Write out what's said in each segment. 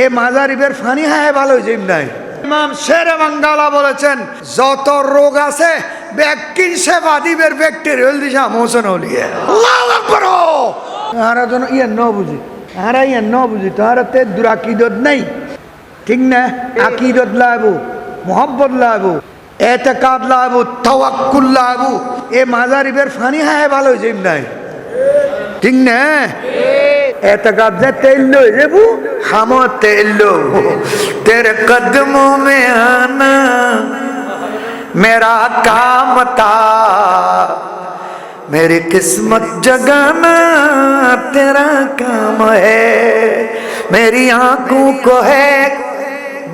এ মাজারিবের funny হায় ভালো gym নাই। ইমাম শেরে বাঙ্গালা বলেছেন যত রোগ আছে ব্যক্তির সেবা দিবের ব্যক্তির হল দিশা মোহসেন ওলিয়ে। আল্লাহু আকবার। আরা জন ইয়া ন বুঝি আরা ইয়া ন বুঝি তারা তে দুরাকিদত নাই ঠিক না। আকিদত লাবু মোহাব্বত লাবু এতেকাদ লাবু তাওয়াক্কুল লাবু এ মাজারিবের ফানি হায় ভালো জিম নাই ঠিক না। एतकाद से तेल लो रेबू हम तेल लो तेरे कदमों में आना मेरा काम था मेरी किस्मत जगाना तेरा काम है मेरी आंखों को है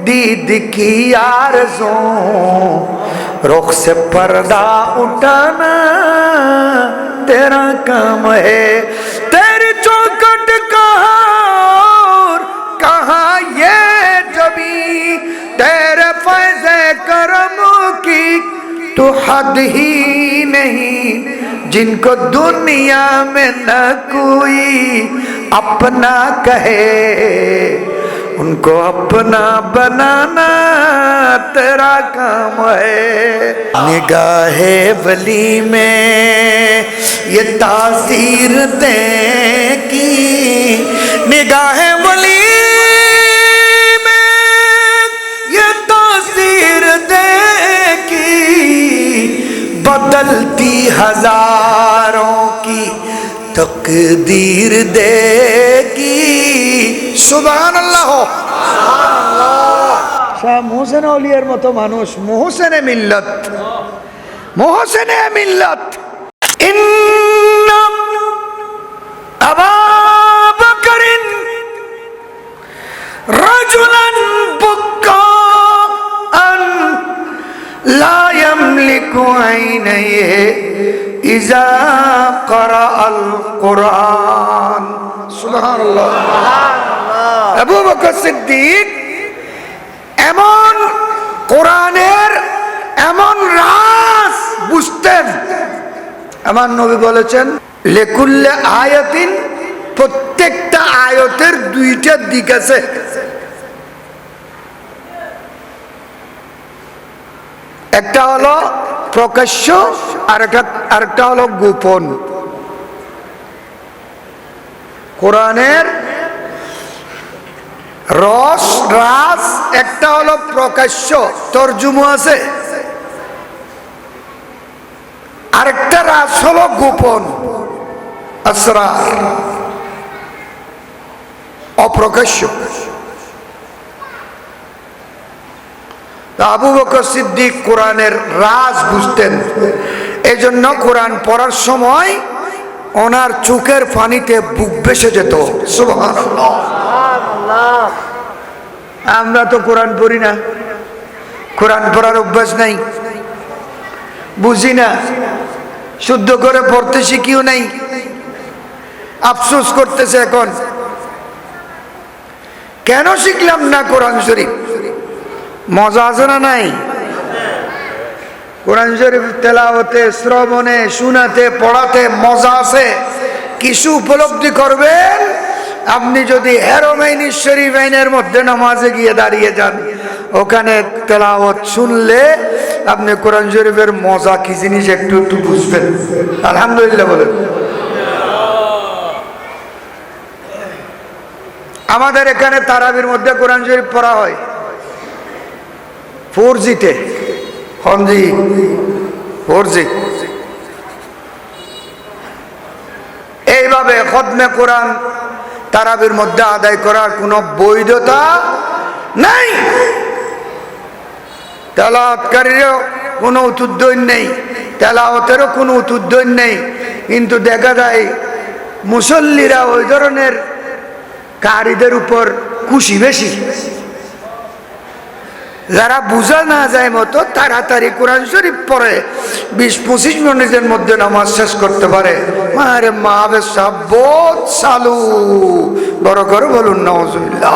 दीद की आरज़ू रुख से पर्दा उठाना तेरा काम है तेरी चौखट कहाँ ये जबी तेरे फैज़े करम की तो हद ही नहीं जिनको दुनिया में न कोई अपना कहे उनको अपना बनाना तेरा काम है। निगाहे वली में ये तासीर देखी निगाहे वली में ये तासीर देखी बदलती हजारों की तकदीर देगी। सुभान अल्लाह। শাহ মোহসেন আউলিয়ার মতো মানুষ মোহসেনে মিল্লাত মোহসেনে মিল্লাত। ইন্না আবু বকরিন রাজুলান বুকান লা ইয়ামলিকু আইনাইহি ইজা ক্বারাআল কুরআন। সুবহানাল্লাহ। আবু বকর সিদ্দিক এমন কোরআনের এমন রাজ বুঝতেন। আমার নবী বলেছেন লিকুল্লি আয়াতিন প্রত্যেকটা আয়াতের দুইটা দিক আছে। একটা হলো প্রকাশ্য আর একটা হলো গোপন। কোরআনের রস রাস একটা হলো প্রকাশ্য তরজুমা আছে আরেকটা রাস হলো গোপন আসরার অপ্রকাশ্য। আবু বকর সিদ্দিক কোরআনের রাজ বুঝতেন। এজন্য কোরআন পড়ার সময় ওনার চোখের পানিতে বুক ভেসে যেত। সুবহানাল্লাহ। আমরা তো কোরআন পড়ি না, কোরআন পড়ার অভ্যাস নাই, বুঝি না, শুদ্ধ করে পড়তে শিখিও নাই। আফসোস করতেছে এখন কেন শিখলাম না কোরআন শরীফ। মজা আছে না নাই? কোরআন শরীফ তেলাওয়াতে শ্রবণে শোনাতে পড়াতে মজা আছে। কিছু উপলব্ধি করবেন আপনি যদি হেরোমাইনি শরীফাইনের মধ্যে নামাজে গিয়ে দাঁড়িয়ে যান, ওখানে তেলাওয়াত শুনলে আপনি কোরআন শরীফের মজা কি জিনিস একটু একটু বুঝবেন। আলহামদুলিল্লাহ বলেন। আমাদের এখানে তারাবির মধ্যে কোরআন শরীফ পড়া হয় 4G-তে। হনজি 4G। এইভাবে খতমে কোরআন তারাবির মধ্যে আদায় করার কোনো বৈধতা নাই। তেলাওয়াতকারীরও কোনো উদ্যোগ নেই, তেলাওয়াতেরও কোনো উদ্যোগ নেই। কিন্তু দেখা যায় মুসল্লিরা ওই ধরনের কারীদের উপর খুশি বেশি। যারা বুঝা না যায় মতো তাড়াতাড়ি কোরআন শরীফ পড়ে 20-25 মিনিটের মধ্যে নামাজ শেষ করতে পারে। আরে মাহবে সাব্বত চালু বড় করে বলুন নাউজুবিল্লাহ।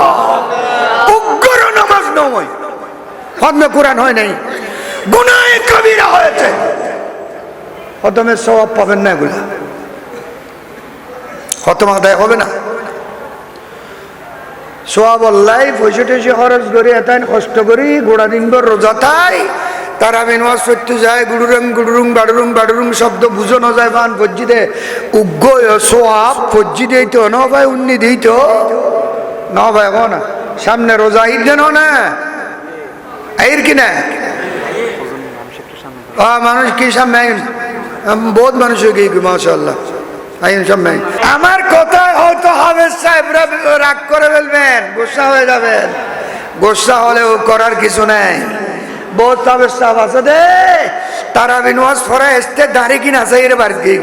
উগ্র নামাজ নয়, খতমে কোরআন হয় নাই, গুনাহে কবিরা হয়েছে। খতমের সওয়াব পাবেন না, এগুলা খতম আদায় হবে না। সোয়াব আল্লাহ পয়সা টয়সা খরচ করি এত কষ্ট করি গোড়া দিনভর রোজা থাই তারা বেনওয়াজ করতে যায় গুড়ুরং গুড়ুরুং বাড়ুরুং বাড়ুরুং শব্দ বুঝো না যায় বান ফজ্জিদে উগ্র সোয়াব ফজ্জি দিত ন ভাই উন্নি দিত ন ভাই কো না সামনে রোজা ঈদ দেন না এর কিনা মানুষ কি সামনে বহুত মানুষ হয়ে গিয়ে মাশাআল্লাহ আমার কথায় হয়তো হাফেজ সাহেবরা রাগ করে ফেলবেন, গোসা হয়ে যাবেন। গোসা হলেও করার কিছু নেই। বহুত হাফেজ সাহেব আছে দে তারা বিনওয়াজ ফরা এসতে দাঁড়ি কিনা চাই রে বাড়ি গিয়ে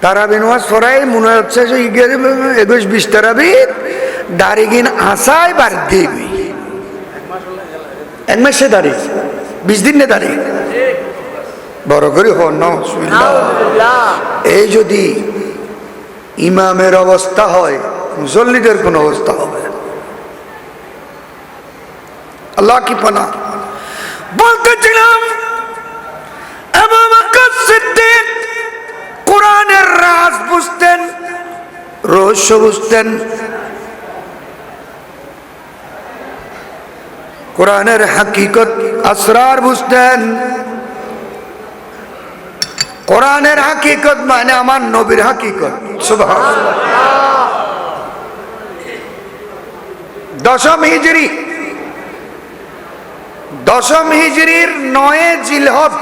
তারা বিনওয়াজ ফরাই মনে হচ্ছে 21-20 তারাবি দাঁড়ি কিন আসাই বাড়ি দিবি এক মাসে দাঁড়িয়ে 20 দিন নে দাঁড়িয়ে বড় করে এই যদি ইমামের অবস্থা হয় মুসল্লিদের কোন অবস্থা হবে? আল্লাহ কি পানা বলতেছিলাম আবু বকর সিদ্দিক কোরআনের রাজ বুঝতেন, রহস্য বুঝতেন, কোরআনের হাকিকত আসরার বুঝতেন। কোরআনের হাকিকত মানে আমার নবীর হাকিকত। সুবহানাল্লাহ। দশম হিজরির 9 জিলহজ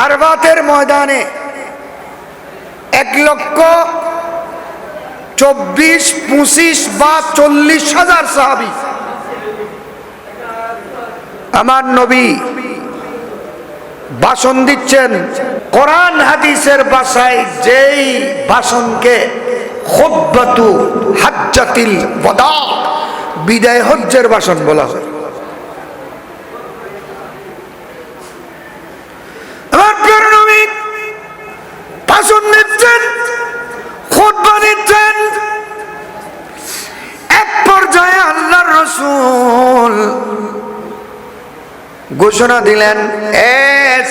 আরবাতের ময়দানে 1,24,000, 25 বা 40,000 সাহাবী আমার নবী ভাষণ দিচ্ছেন। কোরআন হাদিসের ভাষায় যেই ভাষণকে খুতবাতু হাজ্জাতিল ওয়াদা, বিদায় হজ্জের ভাষণ বলা হয়। আমার প্রিয় নবী ভাষণ দিচ্ছেন, খুতবা দিচ্ছেন। এক পর্যায়ে আল্লাহর রাসূল ঘোষণা দিলেন, এ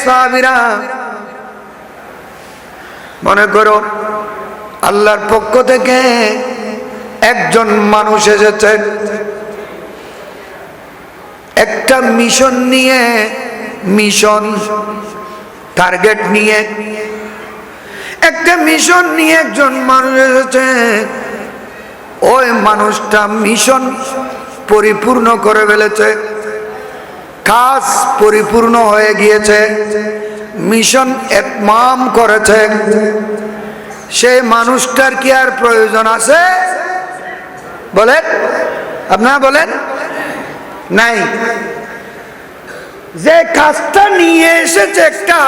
সাহাবীরা মনে করো আল্লাহর পক্ষ থেকে একজন মানুষ এসেছে একটা মিশন নিয়ে, মিশন টার্গেট নিয়ে, একটা মিশন নিয়ে একজন মানুষ এসেছে। ওই মানুষটা মিশন পরিপূর্ণ করে ফেলেছে, কাজ পরিপূর্ণ হয়ে গিয়েছে, মিশন ইতমাম করেছে। সেই মানুষটার কি আর প্রয়োজন আছে? বলেন, আপনারা বলেন। নাই। যে কাজটা নিয়ে এসেছে একটা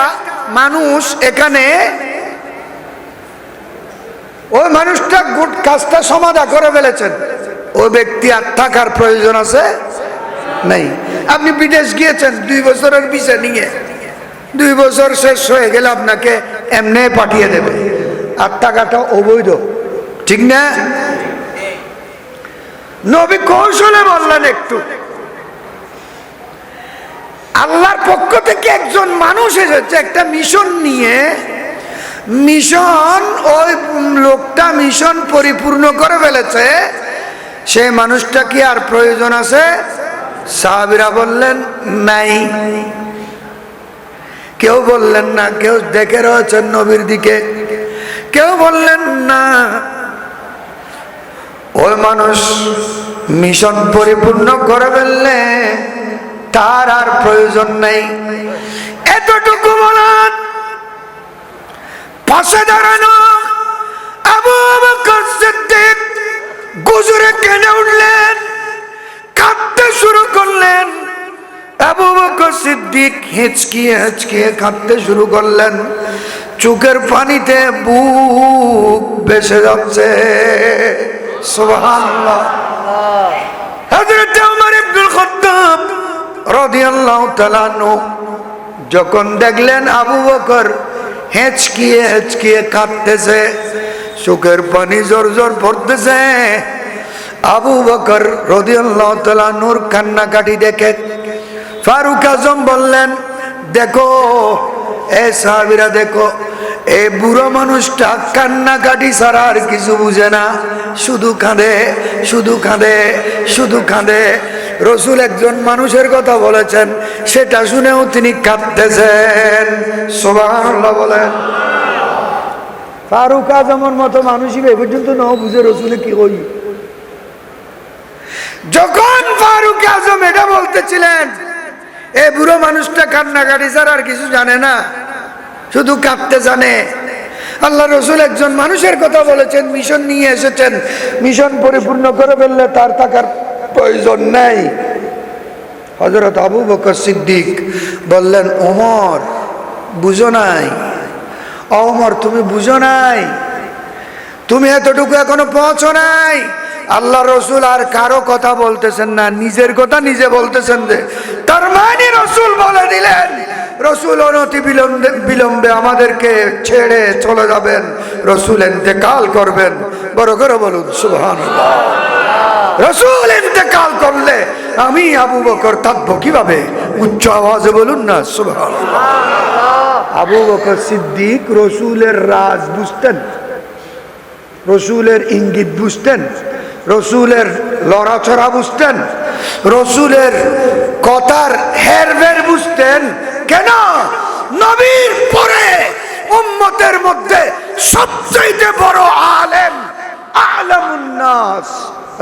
মানুষ এখানে, ওই মানুষটা কাজটা সমাধা করে ফেলেছেন। ওই ব্যক্তি আর থাকার প্রয়োজন আছে? নাই। আপনি বিদেশ গিয়েছেন 2 বছরের ভিসা নিয়ে, 2 বছর শেষ হয়ে গেলে আপনাকে এমনি পাঠিয়ে দেবে, আর টাকাটা অবৈধ, ঠিক না? নবী কৌশলে বললেন একটু, আল্লাহর পক্ষ থেকে একজন মানুষ এসেছে একটা মিশন নিয়ে, মিশন ওই লোকটা মিশন পরিপূর্ণ করে ফেলেছে, সেই মানুষটা কি আর প্রয়োজন আছে? সাহাবীরা বললেন নাই। কেউ বললেন না, কেউ দেখে রয়েছেন নবীর দিকে, কেউ বললেন না ওই মানুষ মিশন পরিপূর্ণ করে ফেললে তার আর প্রয়োজন নেই। এতটুকু বলেন, পাশে দাঁড়ানো আবু বকর সিদ্দিক গুজরে কেঁদে উঠলেন, কাঁদতে শুরু করলেন। আবু বকর সিদ্দিক হেঁচকিয়ে হেঁচকিয়ে কাঁদতে শুরু করলেন, চোখের পানিতে বুক ভেসে যাচ্ছে। সুবহানাল্লাহ। হযরত ওমর ইবনে খাত্তাব রাদিয়াল্লাহু তাআলা আনহু যখন দেখলেন আবু বকর হেঁচকিয়ে হেঁচকিয়ে কাঁদতেছে, চোখের পানি জোর জোর পড়তেছে, আবু বকর রাদিয়াল্লাহু তাআলা নূর কান্নাকাটি দেখে ফারুক আজম বললেন, দেখো এ সাহাবীরা, দেখো এই বুড়ো মানুষটা কান্নাকাটি ছাড়া আর কিছু বুঝে না, শুধু কাঁদে, শুধু কাঁদে, শুধু কাঁদে। রসুল একজন মানুষের কথা বলেছেন, সেটা শুনেও তিনি কাঁদতেছেন। সুবহানাল্লাহ বলেন। ফারুক আজমের মতো মানুষই এ পর্যন্ত না বুঝে রসুলে কি কই। যখন ফারুক আজম এটা বলতেছিলেন, এই বুড়ো মানুষটা কান্নাকাটি ছাড়া আর কিছু জানে না, শুধু কাঁদতে জানে। আল্লাহ রসুল একজন মানুষের কথা বলেছেন, মিশন নিয়ে এসেছেন, মিশন পরিপূর্ণ করে ফেললে তার টাকার প্রয়োজন নেই। হযরত আবু বকর সিদ্দিক বললেন, ওমর বুঝো নাই, ওমর তুমি বুঝো নাই, তুমি এতটুকু এখনো পৌঁছো নাই। আল্লাহ রসুল আর কারো কথা বলতেছেন না, নিজের কথা নিজে বলতেছেন। যে তার মানে রসুল বলে দিলেন, রসুল অনতি বিলম্বে আমাদেরকে ছেড়ে চলে যাবেন, রসুল ইন্তেকাল করবেন। বড় করে বলুন সুবহানাল্লাহ। রসুল ইন্তেকাল করলে আমি আবু বকর থাকবো কিভাবে? উচ্চ আওয়াজে বলুন না সুবহানাল্লাহ। আবু বকর সিদ্দিক রসুলের রাজ বুঝতেন, রসুলের ইঙ্গিত বুঝতেন, রসুলের লড়াচড়া বুঝতেন, রসুলের কথার হেরফের বুঝতেন। কেন? নবীর পরে উম্মতের মধ্যে সবচেয়ে বড় আলেম, আলামুন নাস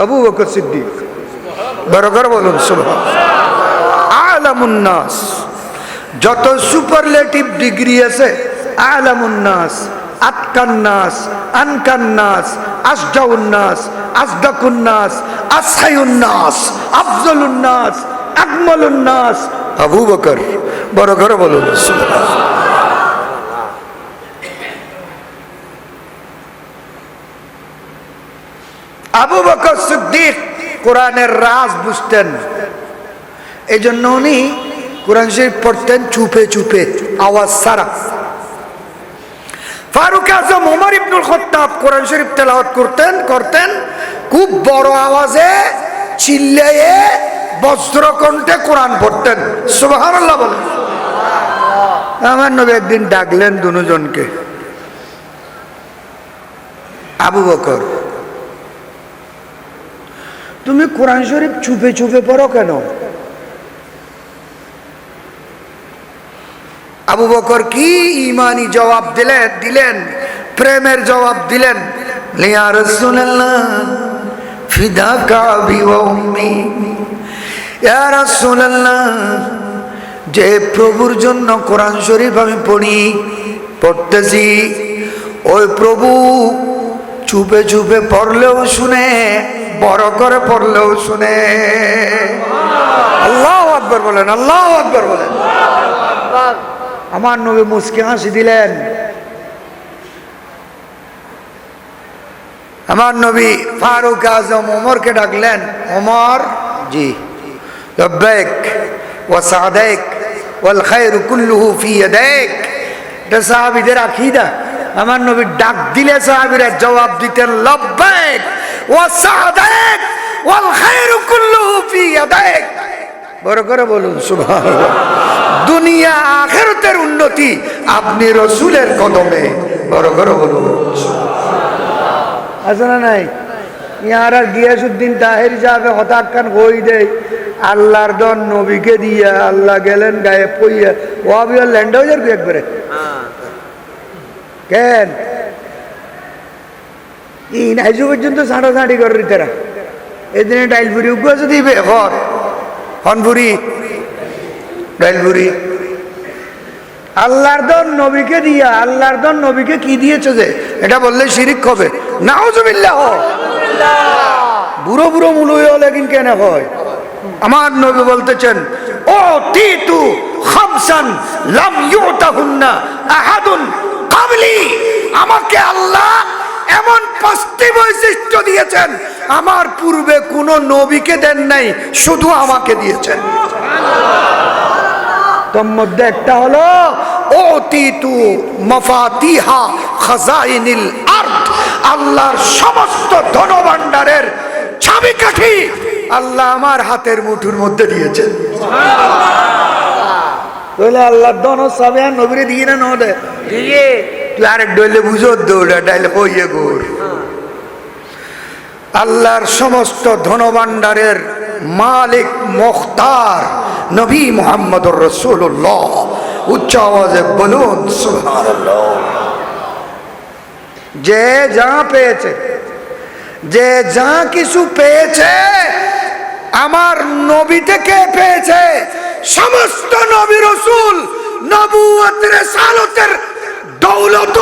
আবু বকর সিদ্দিক। বড় করে বলুন সুবহানাল্লাহ। আলামুন নাস, যত সুপারলেটিভ ডিগ্রি আছে, আলামুন নাস, আতকান নাস, আনকান নাস, আসজাউন নাস, আসদাকুন নাস, আসহায়ুন নাস, আফজলুন নাস, আকমালুন নাস আবু বকর। বড় করে বলুন সুবহানাল্লাহ। আবু বকর সিদ্দিক কোরআনের রাজ বুঝতেন, এই জন্য উনি কোরআন শরীফ পড়তেন চুপে চুপে, আওয়াজ ছাড়া। ফারুক আজম ওমর ইবনুল খাত্তাব কোরআন শরীফ তেলাওয়াত করতেন খুব বড় আওয়াজে, চিল্লায়ে বজ্রকণ্ঠে কোরআন পড়তেন। সুবহানাল্লাহ বলেন। আমার নবী একদিন ডাকলেন দুজনকে, আবু বকর তুমি কোরআন শরীফ চুপে চুপে পড়ো কেন? আবু বকর কি ইমানি জবাব দিলেন, প্রেমের জবাব দিলেন। ইয়া রাসূলুল্লাহ ফিদাকা বিউম্মি, ইয়া রাসূলুল্লাহ যে প্রভুর জন্য কোরআন শরীফ আমি পড়তেছি, ওই প্রভু চুপে চুপে পড়লেও শুনে, বড় করে পড়লেও শুনে। আল্লাহু আকবার বলেন, আল্লাহু আকবার বলেন। আমার নবী মুস্কি হাসি দিলেন। আমার নবী ফারুক আজম ওমরকে ডাকলেন, ওমর জি লব্বাইক ওয়া সাদাইক ওয়াল খায়রু কুল্লুহু ফি ইয়াদাইক। এটা সাহাবীদের আকীদা। আমার নবী ডাক দিলে সাহাবীরা জবাব দিতেন লব্বাইক ওয়া সাদাইক ওয়াল খায়রু কুল্লুহু ফি ইয়াদাইক। বড় করে বলুন সুবহানাল্লাহ। দুনিয়া আখিরাতের উন্নতি আপনি রসুলের কদমে। বড় করে বলুন সুবহানাল্লাহ। আসলে নাই ইয়ার আর গিয়াসউদ্দিন তাহের যাবে হঠাৎ কান কই দেয় আল্লাহর দন নবীকে দিয়া, আল্লাহ গেলেন গায়ে পইয়া ওয়াবিয়ার ল্যান্ড হয়ে যাবে একবারে। কেন ইন আইজু পর্যন্ত ছাঁটাছাঁটি করে তারা এদিনে ডাইলপুরি উগ্র দিবে ঘর হনপুরি ডাইলপুরি। আল্লাহর দন নবীকে দিয়া, আল্লাহর দন নবীকে কি দিয়েছে যে এটা বললে শিরিক হবে। নাউজুবিল্লাহ। বুড়ো বুড়ো মুলুই হলে কিন্তু কেন হয়? আমার নবী বলতেছেন ও তিতু খামসান লাম ইউতাহুন্না আহাদুন ক্বাবলি। আমাকে আল্লাহ এমন 5টি বৈশিষ্ট্য দিয়েছেন আমার পূর্বে কোন নবীকে দেন নাই, শুধু আমাকে দিয়েছেন। তোর মধ্যে একটা হলো ওতিতু মাফাতিহা খাজাইনিল আরদ। আল্লাহর সমস্ত ধনভাণ্ডারের চাবিকাঠি আল্লাহ আমার হাতের মুঠোর মধ্যে দিয়েছেন। তাহলে আল্লাহর দন সবে আর নবীরে দিয়ে না নদে দিয়ে তুই আরেক ডইলে বুঝো দৌড়া ডাইলে কইয়ে গোর আল্লাহর সমস্ত ধনভাণ্ডারের মালিক মুখতার নবী মুহাম্মদুর রাসূলুল্লাহ উচ্চ আওয়াজে বলুন সুবহানাল্লাহ। যে যা পেয়েছে, যে যা কিছু পেয়েছে আমার নবী থেকে পেয়েছে। সমস্ত নবী রাসূল নবুয়ত রিসালাতের দৌলত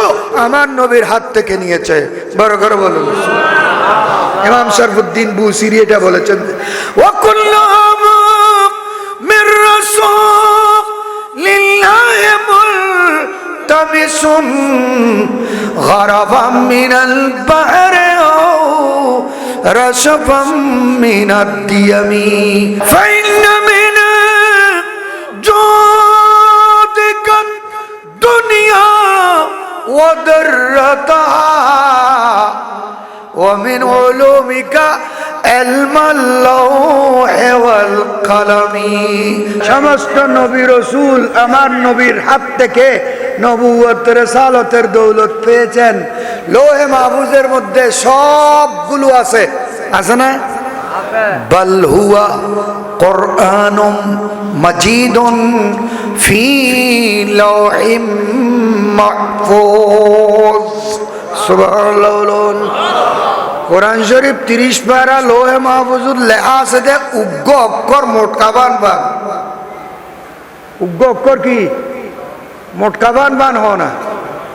আমার নবীর হাত থেকে নিয়েছে। বড় করে বলুন। ইমাম শরফুদ্দীন বুসিরি এটা বলেছেন, ওয়া কুল্লুহুম মির রাসূলিল্লাহি মুলতামিসুন গরাফাম মিনাল বাহরি রাশফাম মিনাদ দিয়ামি ফাইন্না মিন জুদিকা দুনিয়া ওয়া দাররাতাহা ومن علومك علم اللوح والقلم। সমস্ত নবী রাসূল আমার নবীর হাত থেকে নবুয়ত রিসালাতের দৌলত পেয়েছেন। লৌহে মাহফুজের মধ্যে সবগুলো আছে, আছে না? বাল হুয়া কুরআনুম মাজিদুন ফি লাওহিম মাহফুজ। সুবহানাল্লাহ। কোরআন শরীফ 30 পারা লোহে মাহফুজুর লেখা আছে যে উগ্র অক্ষর মোটকাবান বান। উগ্র অক্ষর কি? মোটকাবান বান হ না,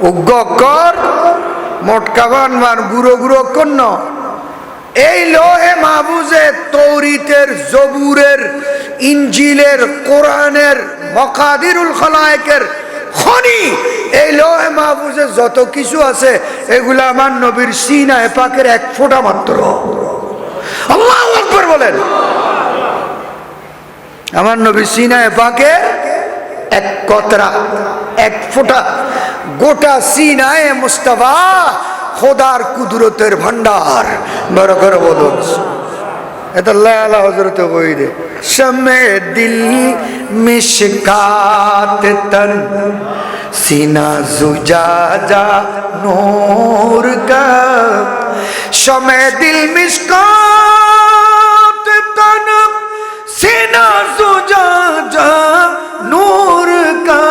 উগ্র অক্ষর মোটকাবান বান, গুরু গুরু অক্ষর ন। এই লোহে মাহফুজে তৌরিতের, জবুরের, ইনজিলের, কোরআনের, মকাদিরুল খলায়েকের খনি, এই লোহে মাহফুজে যত কিছু আছে এগুলা আমার নবীর সিনায়ে পাকের এক ফোঁটা মাত্র। আল্লাহু আকবার বলেন। আমার নবীর সিনায়ে পাকে এক কতরা, এক ফোঁটা। গোটা সিনায়ে মুস্তাফা খোদার কুদরতের ভান্ডার। বড় করে বলুন। এটা লালা হযরত বই দে শমে দিল মিশকাত তন সিনা জুজাজা নূর का शमे दिल मिशकात तन सीना जुजाजा नूर का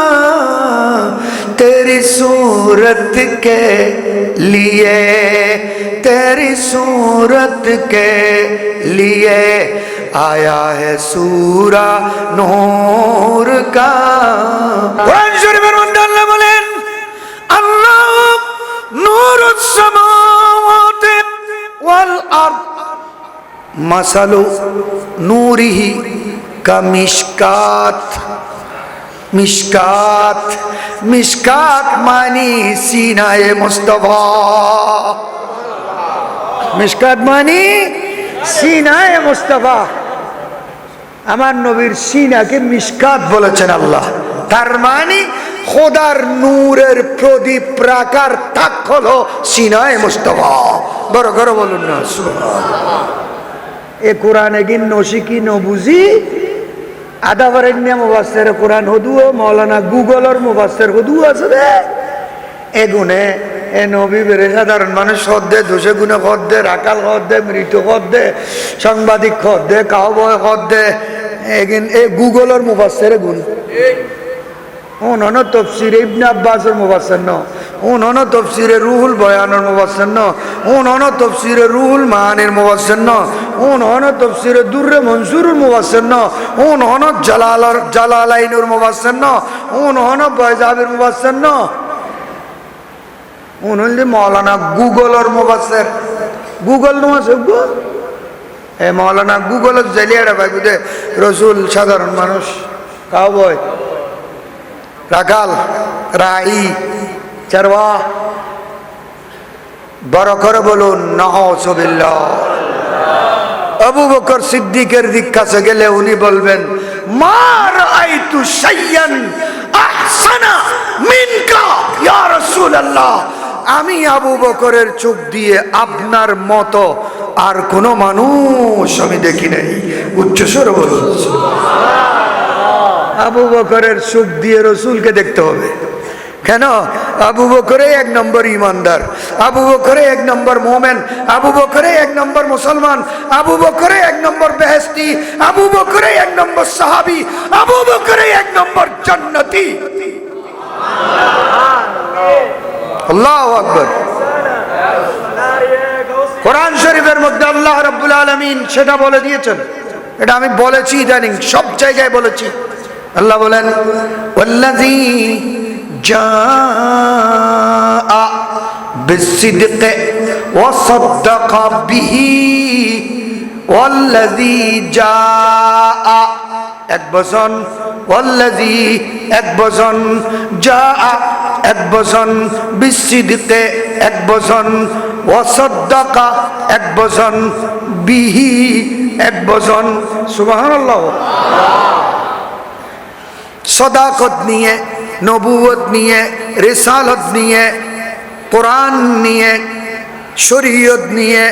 तेरी सूरत के लिए, तेरी सूरत के लिए आया है सूरा नूर का। कुरान शरीफের মধ্যে আল্লাহ বলেন, আল্লাহ নূরুস সামাওয়াতি ওয়াল আরদ মাসালু নূরিহি কামিশকাত। মিশকাত, মিশকাত মানি সিনায়ে মুস্তাফা। মিশকাত মানি সিনায়ে মুস্তাফা। আমার নবীর সিনাকে মিশকাত বলেছেন আল্লাহ। তার মানে খোদার নূরের প্রদীপ প্রাকার তাক হলো সিনায়ে মুস্তাফা। বড় করে বলুন না সুবহানাল্লাহ। এ কোরআনে কি নশিকি নবুজি আদাবারের নিয়ে মুফাসসির কোরআন হদুও মাওলানা গুগলের মুফাসসির হদু আছে রে। এগুনে এ নবী বেরে সাধারণ মানুষ হদ্দে, দোষে গুণে হদ্দে, রাকাল হদ্দে, মৃত হদ্দে, সাংবাদিক হদ্দে, কাউবয় হদ্দে, এগিন এ গুগলের মুফাসসির গুণ। উনন তফসিরে ইবনে আব্বাসের মুফাসসির ন, উনন তফসিরে রুহুল বয়ানের মুফাসসির ন, উনন তফসিরে রুহুল মানির মুফাসসির ন, উনন তফসিরে দুররে মনসুরুল মুফাসসির ন, উনন জালালাইনুর মুফাসসির ন, উনন বাইজাবির মুফাসসির ন, উনলি মাওলানা গুগলের মুফাসসির। গুগল নো আছে গো এ মাওলানা গুগলের জালিয়াড়া ভাই বুঝে রসুল সাধারণ মানুষ, কাউবয়, রাখাল, রাই, চারওয়া। বড় করে বলুন নাউযুবিল্লাহ। আবু বকর সিদ্দিকের দিক কাছে গেলে উনি বলবেন, মা রাআইতু শাইয়ান আহসানা মিনকা ইয়া রাসূলুল্লাহ। আমি আবু বকরের চোখ দিয়ে আপনার মতো আর কোন মানুষ আমি দেখি নাই। উচ্চস্বরে বলুন সুবহানাল্লাহ। আবু বকরের চোখ দিয়ে রসুলকে দেখতে হবে। কেন? আবু বকরে 1 নম্বর ইমানদার, আবু বকরে 1 নম্বর মোমেন, আবু বকরে 1 নম্বর মুসলমান, আবু বকরে 1 নম্বর বেহেশতি, আবু বকরে 1 নম্বর সাহাবী, আবু বকরে 1 নম্বর জান্নাতি। আল্লাহু আকবার। কোরআন শরীফের মধ্যে আল্লাহ রাব্বুল আলামিন সেটা বলে দিয়েছেন। এটা আমি বলেছি, ইদানিং সব জায়গায় বলেছি। আল্লাহ বলেন, ওয়াল্লাযী জাআ বিসসিদকি ওয়া সাদ্দাকা বিহি ওয়াল্লাযী জাআ এক বচন, ওয়াল্লাযী এক বচন, জাআ এক বচন, বিসসিদকি এক বচন, ওয়া সাদ্দাকা এক বচন, বিহি এক বচন। সুবহানাল্লাহ। সদাকত নিয়ে, নবুয়ত নিয়ে, রিসালত নিয়ে, কোরআন নিয়ে, শরীয়ত নিয়ে,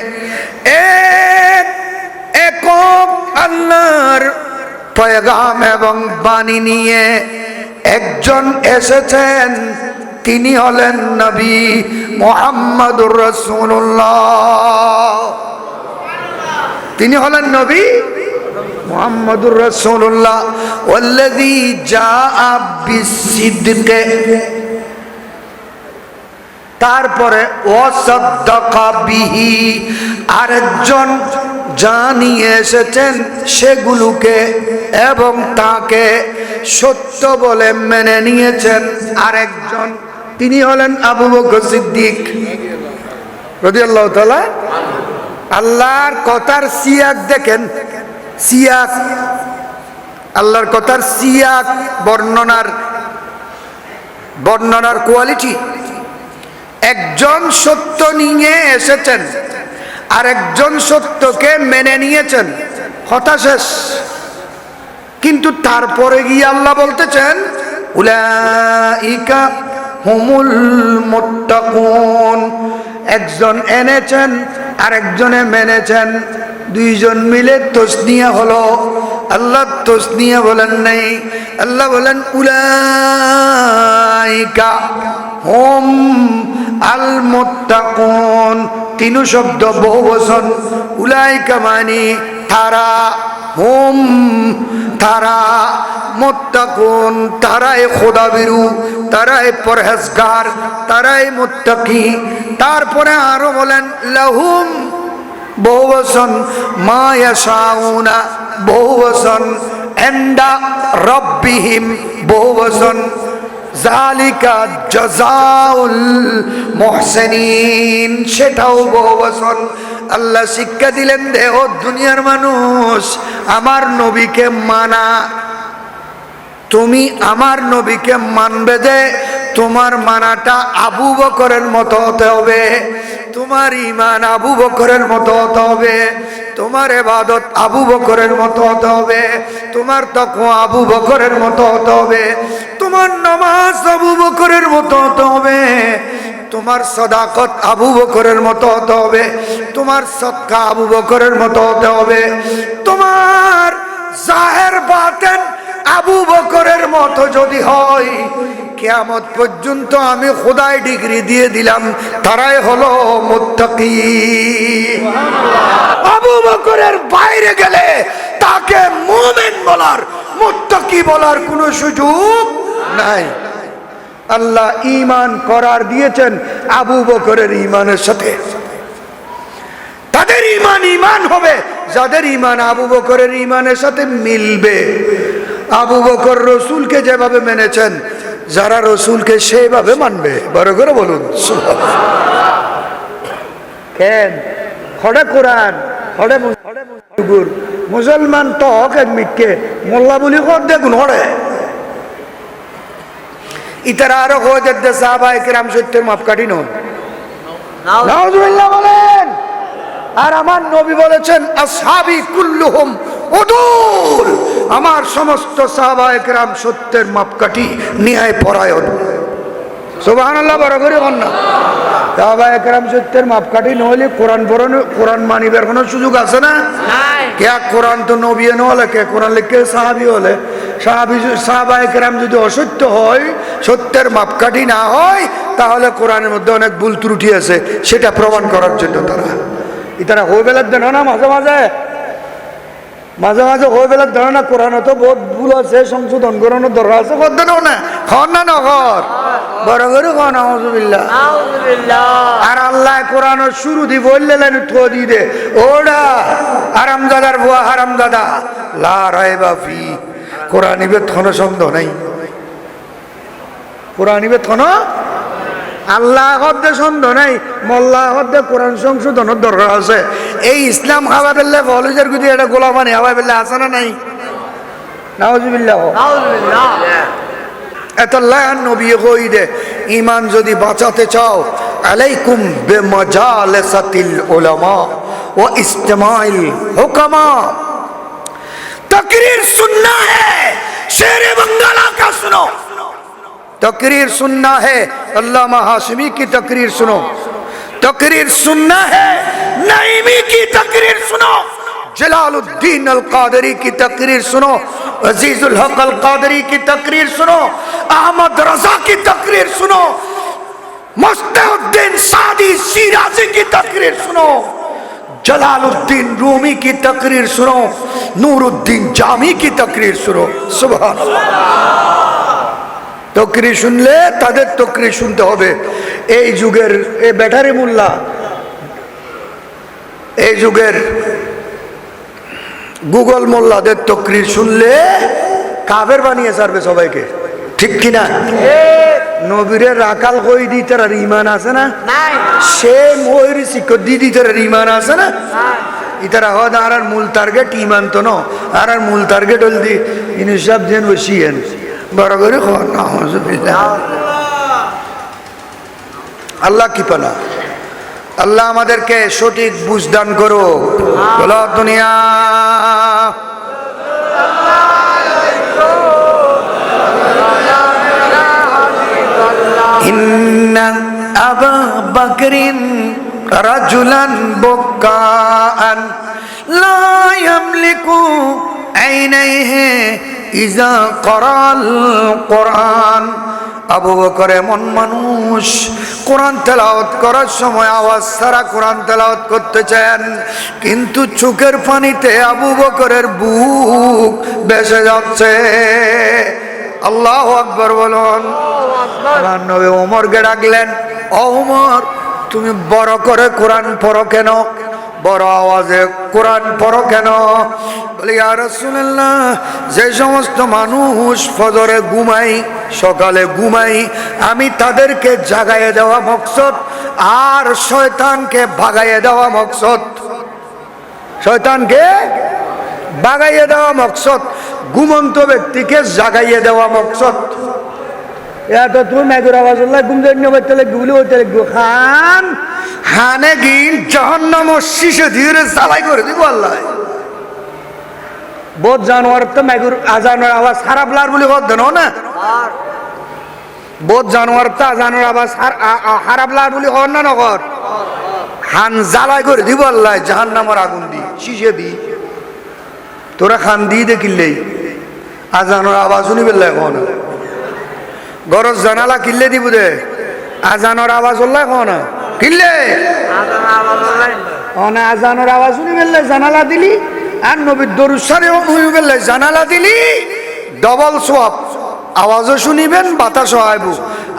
একক আল্লাহর পয়গাম এবং বাণী নিয়ে একজন এসেছেন, তিনি হলেন নবী মুহাম্মদুর রাসূলুল্লাহ। তিনি হলেন নবী মুহাম্মদুর রাসূলুল্লাহ। ওয়াল্লাযী জাআ বিসসিদকি, তারপরে ওয়াসাদ্দাকা বিহি, আরেকজন জানিয়ে এসেছেন সেগুলোকে এবং তাকে সত্য বলে মেনে নিয়েছেন আরেকজন, তিনি হলেন আবু বকর সিদ্দিক রাদিয়াল্লাহু তাআলা। আল্লাহর কথার সিয়াক দেখেন, সিয়াক, আল্লাহর কথার সিয়াক, বর্ণনার কোয়ালিটি। একজন সত্য নিয়ে এসেছেন, আরেকজন সত্যকে মেনে নিয়েছেন, কথা শেষ। কিন্তু তারপরে গিয়ে আল্লাহ বলতেছেন, উলাইকা হুমুল মুত্তাকুন। একজন এনেছেন, আরেকজনে মেনেছেন, দুইজন মিলে তসনিয়া হলো। আল্লাহ তসনিয়া বলেন নাই, আল্লাহ বলেন উলাইকা হুম আল মুত্তাকুন। তিন শব্দ বহুবচন। উলাইকা মানে তারা, হুম তারা, মুত্তাকুন তারাই খোদাবিরু, তারাই পরহেজগার, তারাই মুত্তাকি। তারপরে আরো বলেন লাহুম বহুবচন, মা ইয়াশাউনা বহুবচন, ইনদা রাব্বিহিম বহুবচন, যালিকা জাযাউল মুহসিনিন সেটাও বহুবচন। আল্লাহ শিক্ষা দিলেন, দেহ দুনিয়ার মানুষ, আমার নবীকে মানা, তুমি আমার নবীকে মানবে যে তোমার মানাটা আবু বকরের মতো হতে হবে, তোমার ঈমান আবু বকরের মতো হতে হবে, তোমার ইবাদত আবু বকরের মতো হতে হবে, তোমার তাকওয়া আবু বকরের মতো হতে হবে, তোমার নামাজ আবু বকরের মতো হতে হবে, তোমার সদাকত আবু বকরের মতো হতে হবে, তোমার সদকা আবু বকরের মতো হতে হবে, তোমার জাহের বাতেন আবু বকরের মতো যদি হয়, কিয়ামত পর্যন্ত আমি খোদাই ডিগ্রি দিয়ে দিলাম তারাই হলো মুত্তাকি। আবু বকরের বাইরে গেলে তাকে মুমিন বলার, মুত্তাকি বলার কোনো সুযোগ নাই। আল্লাহ ঈমান করার দিয়েছেন আবু বকরের ঈমানের সাথে। তাদের ঈমান হবে যাদের ঈমান আবু বকরের ঈমানের সাথে মিলবে। আবু বকর রসুলকে যেভাবে মেনেছেন, যারা রসুলকে সেইভাবে মানবে। বড় করে বলুন কেন? খড়ে কোরআন, খড়ে মুসলমান তো হক এক মিটকে মোল্লা বলি কর দেখুন হড়ে ইতারা আরো খোঁজের দে সাহাবায়ে কিরাম সত্যের মাপকাঠি নন। নাউজুবিল্লাহ বলেন। আর আমার নবী বলেছেন আসহাবি কুল্লুহুম উদুল, আমার সমস্ত সাহাবায়ে কিরাম সত্যের মাপকাঠি, ন্যায় পরায়ণ। সুবহানাল্লাহ বড় করে বল না। সাহাবা একরাম সত্যের মাপকাঠি নহলে কোরআন পড়ানো কোরআন মানিবার কোনো সুযোগ আছে না? কে কোরআন তো নবী নহলে কে কোরআন লিখে সাহাবি হলে সাহাবা একরাম যদি অসত্য হয়, সত্যের মাপকাঠি না হয়, তাহলে কোরআনের মধ্যে অনেক ভুল ত্রুটি আছে, সেটা প্রমাণ করার জন্য তারা হয়ে বেলার দেন না মাঝে মাঝে মাঝে মাঝে হয়ে বেলার দেন না কোরআন তো বহুত ভুল আছে, সংশোধন করানোর দরকার আছে। করতে না খন না নগর বড় করে খন আউযুবিল্লাহ। আর আল্লাহ কোরআনের শুরু দি বললেন তো দি দে ওডা হারামজাদার বুয়া হারামজাদা লা রাইবা ফি, কোরআন ইবে কোনো সন্দেহ নাই, কোরআন ইবে কোনো আল্লাহ হদ্দে সন্দেহ নাই, মোল্লা হদ্দে কোরআন সংশোধনের দরকার আছে। এই ইসলাম হাওয়া বেললে কলেজের গুদি এটা গোলাপানি হাওয়া বেললে আছে না নাই? নাউজুবিল্লাহ। এতাল্লাহ নবী কই দে ঈমান যদি বাঁচাতে চাও আলাইকুম বিমাজালিসাতিল উলামা ওয়া ইস্তিমাইল হুকামা। तकरीर सुनना है, शेर बंगाला का सुनो। तकरीर सुनना है, अल्लामा हाशमी की तकरीर सुनो। तकरीर सुनना है, नईमी की तकरीर सुनो, जलालुद्दीन अल कादरी की तकरीर सुनो, अजीजुल हक अल कादरी की तकरीर सुनो, अहमद रजा की तकरीर सुनो, मुस्तउद्दीन सादी शिराजी की तकरीर सुनो, जलालुद्दीन रूमी की तकरीर सुनो, नूरुद्दीन जामी की तकरीर सुनो। सुभान अल्लाह। तकरीर सुनले ताদের तकरीर শুনতে হবে। এই যুগের এই ব্যাটারি মোল্লা, এই যুগের গুগল মোল্লাদের তকরির শুনলে কাফের বানিয়ে ছাড়বে সবাইকে, ঠিক কিনা? নবীরের রাকাল কই দি তার ঈমান আছে না? সে ময়ূরী শিক্ষক দিদি তার ঈমান আছে না? ইতারা হদ আর মূল টার্গেট ঈমান তো না, আর মূল টার্গেট হল দি ইনসাব যেন বসিয়েন বড় করে খাওয়া না। আল্লাহ কি পানা, আল্লাহ আমাদেরকে সঠিক বুঝদান করো। বলো দুনিয়া ইন্না আবু বকরিন রাজুলান বুকাআন লা ইয়ামলিকু আইনাইহি ইযা ক্বরাল কুরআন। আবু বকর এমন মানুষ কোরআন তেলাওয়াত করার সময় আওয়াজ ছাড়া কোরআন তেলাওয়াত করতেছেন, কিন্তু চোখের পানিতে আবু বকরের বুক ভেসে যাচ্ছে। আল্লাহু আকবার বলুন। নবী ওমরকে ডাকলেন, ও ওমর তুমি বড় করে কোরআন পড়ো কেন, বড় আওয়াজে কোরআন পড়ো কেন? বলি ইয়া রাসূলুল্লাহ, যে সমস্ত মানুষ ফজরে ঘুমাই সকালে ঘুমাই আমি তাদেরকে জাগাইয়ে দেওয়া মকসদ আর শয়তানকে ভাগাইয়ে দেওয়া মকসদ, শয়তানকে ভাগাইয়ে দেওয়া মকসদ, ঘুমন্ত ব্যক্তিকে জাগাইয়ে দেওয়া মকসদ। এটা তুমি মেঘুর আওয়াজ ঘুম গুলি হইতে লাগবো খান হানে গিন জাহান্নাম শিশে ধীরে জ্বালাই করে দিব আল্লাহ। বহুত জানোয়ার তো মেঘুর আজানের আওয়াজ খারাপ লার বলে কর দেন না, বহুত জানোয়ার তো আজানের আওয়াজ খারাপ লার বলে কর না নগর হান জ্বালাই করে দিব আল্লাহ জাহান্নামের আগুন দি শিশে দি। তোরা খান দিয়ে দেখিলেই আজানের আওয়াজ শুনি বেল্লা এখন গরজ জানালা কিনলে দিব দে আজানোর আওয়াজ হল্লা এখন কিনলে আজানোর আওয়াজ শুনি বেললে জানালা দিলি আর নবীর দরুদ শরীফ শুনি বেললে জানালা দিলি ডবল সোয়াব, আওয়াজও শুনিবেন বাতাসও আইব।